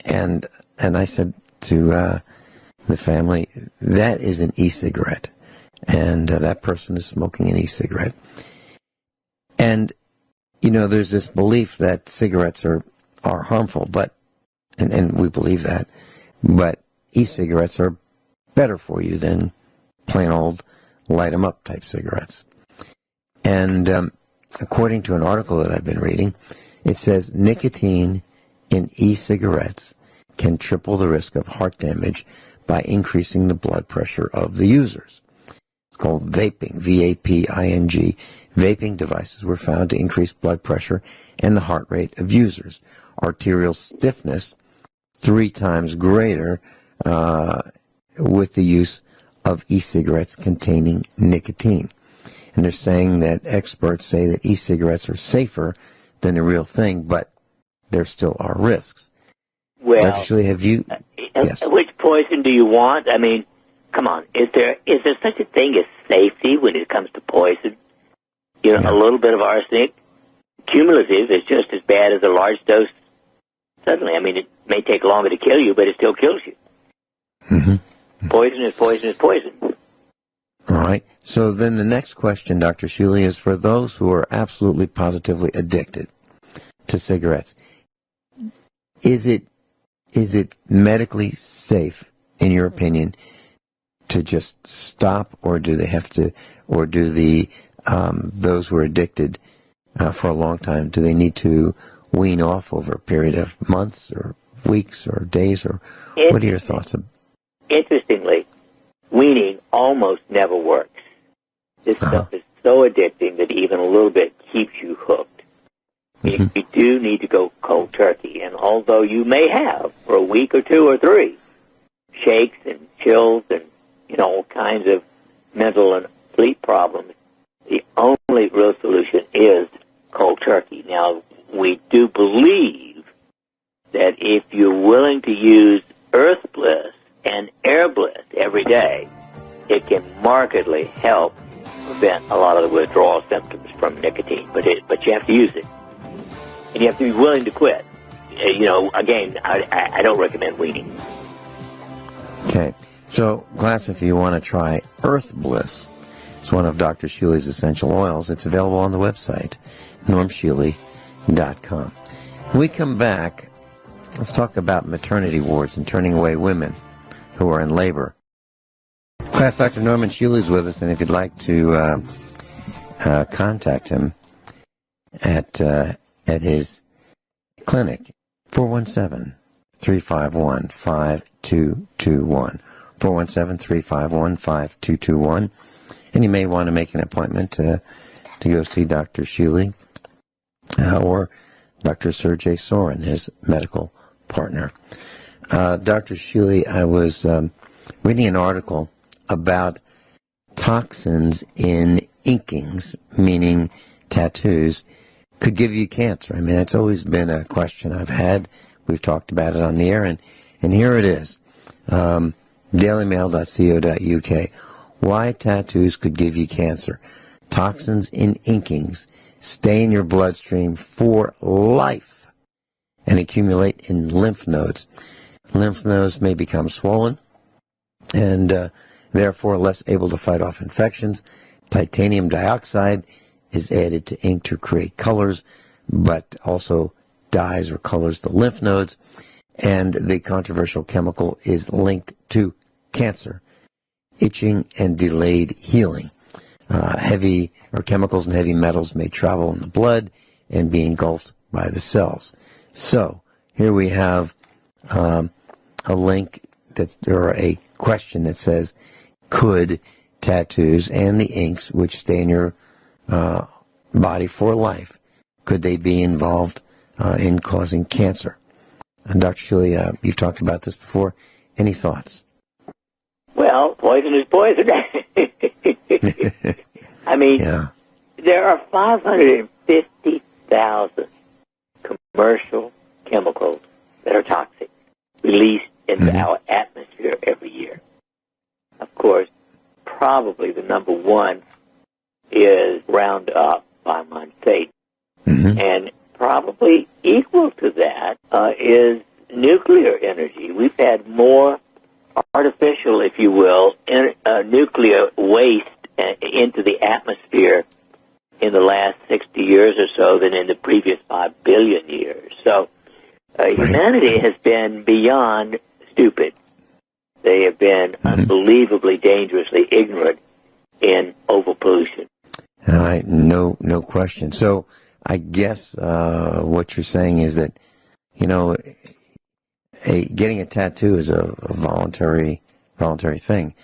and I said to the family, that is an e-cigarette, and that person is smoking an e-cigarette. And there's this belief that cigarettes are harmful, but and we believe that, but e-cigarettes are better for you than plain old light 'em up type cigarettes. And according to an article that I've been reading, it says nicotine in e-cigarettes can triple the risk of heart damage by increasing the blood pressure of the users. It's called vaping, V-A-P-I-N-G. Vaping devices were found to increase blood pressure and the heart rate of users. Arterial stiffness 3 times greater with the use of e-cigarettes containing nicotine. And they're saying that experts say that e-cigarettes are safer than the real thing, but there still are risks. Well, actually, have you? Yes. Which poison do you want? I mean, come on. Is there such a thing as safety when it comes to poison? A little bit of arsenic, cumulative, is just as bad as a large dose. Suddenly, I mean, it may take longer to kill you, but it still kills you. Mm-hmm. Poison is poison is poison. All right. So then the next question, Dr. Shealy, is for those who are absolutely positively addicted to cigarettes. Is it medically safe, in your opinion, to just stop, or do they have to, or do those who are addicted for a long time, do they need to wean off over a period of months or weeks or days? Or what are your thoughts? Interestingly, weaning almost never works. This stuff is so addicting that even a little bit keeps you hooked. You do need to go cold turkey, and although you may have for a week or two or three shakes and chills and all kinds of mental and sleep problems, the only real solution is cold turkey. Now, we do believe that if you're willing to use Earth Bliss and Air Bliss every day, it can markedly help prevent a lot of the withdrawal symptoms from nicotine. But you have to use it, and you have to be willing to quit. Again, I don't recommend weaning. Okay, so class, if you want to try Earth Bliss, it's one of Dr. Shealy's essential oils. It's available on the website, normshealy.com. When we come back, let's talk about maternity wards and turning away women who are in labor. Class, Dr. Norman Shealy is with us, and if you'd like to contact him at his clinic, 417-351-5221. 417-351-5221. And you may want to make an appointment to go see Dr. Shealy or Dr. Sergey Sorin, his medical partner. Dr. Shealy, I was reading an article about toxins in inkings, meaning tattoos, could give you cancer. I mean, that's always been a question I've had. We've talked about it on the air, and here it is. dailymail.co.uk. Why tattoos could give you cancer. Toxins in inkings stay in your bloodstream for life and accumulate in lymph nodes. Lymph nodes may become swollen and therefore less able to fight off infections. Titanium dioxide is added to ink to create colors, but also dyes or colors the lymph nodes. And the controversial chemical is linked to cancer, itching, and delayed healing. Heavy or chemicals and heavy metals may travel in the blood and be engulfed by the cells. So here we have a link or a question that says, could tattoos and the inks which stay in your body for life, could they be involved in causing cancer? And Dr. Shealy, you've talked about this before. Any thoughts? Well, poison is poison. I mean, there are 550,000 commercial chemicals that are toxic released into our atmosphere every year. Of course, probably the number one is Roundup by Monsanto. And probably equal to that is nuclear energy. We've had more artificial, if you will, nuclear waste into the atmosphere in the last 60 years or so than in the previous 5 billion years. So humanity has been beyond stupid. They have been unbelievably dangerously ignorant in overpollution. No question. So I guess what you're saying is that, getting a tattoo is a voluntary thing.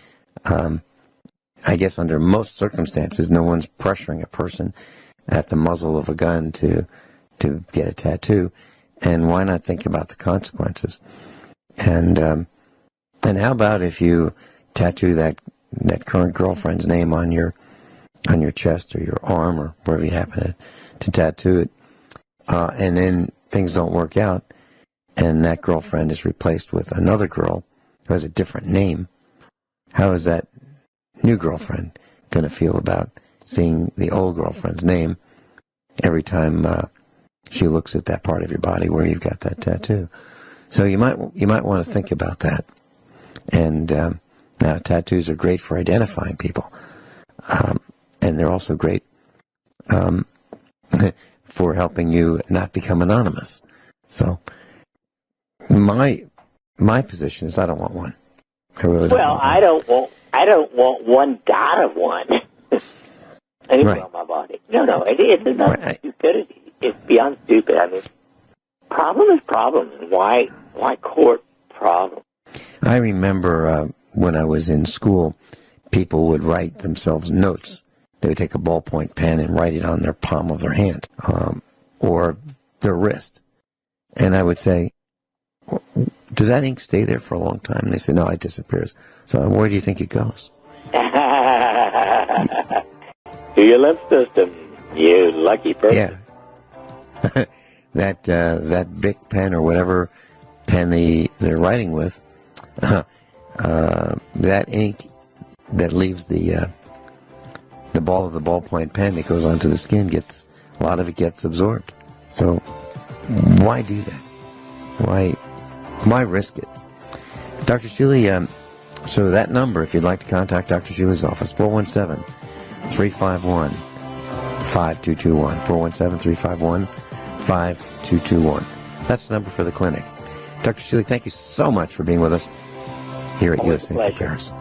I guess under most circumstances, no one's pressuring a person at the muzzle of a gun to get a tattoo. And why not think about the consequences? And how about if you tattoo that current girlfriend's name on your chest or your arm or wherever you happen to tattoo it, and then things don't work out, and that girlfriend is replaced with another girl who has a different name? How is that new girlfriend going to feel about seeing the old girlfriend's name every time she looks at that part of your body where you've got that tattoo? So you might want to think about that. And now tattoos are great for identifying people, and they're also great for helping you not become anonymous. So my position is I don't want one. I really don't. Well, I don't want one dot of one anywhere on my body. No, it's enough stupidity. It's beyond stupid. I mean, problem is problem. Why court problem? I remember when I was in school, people would write themselves notes. They would take a ballpoint pen and write it on their palm of their hand or their wrist. And I would say, does that ink stay there for a long time? And they say, no, it disappears. So where do you think it goes? To your lymph system, you lucky person. Yeah. that Bic pen or whatever pen they're writing with, that ink that leaves the ball of the ballpoint pen that goes onto the skin a lot of it gets absorbed. So why do that? Why risk it? Dr. Shealy, so that number, if you'd like to contact Dr. Shealy's office, 417-351-5221. 417-351-5221. That's the number for the clinic. Dr. Shealy, thank you so much for being with us here at USA Paris.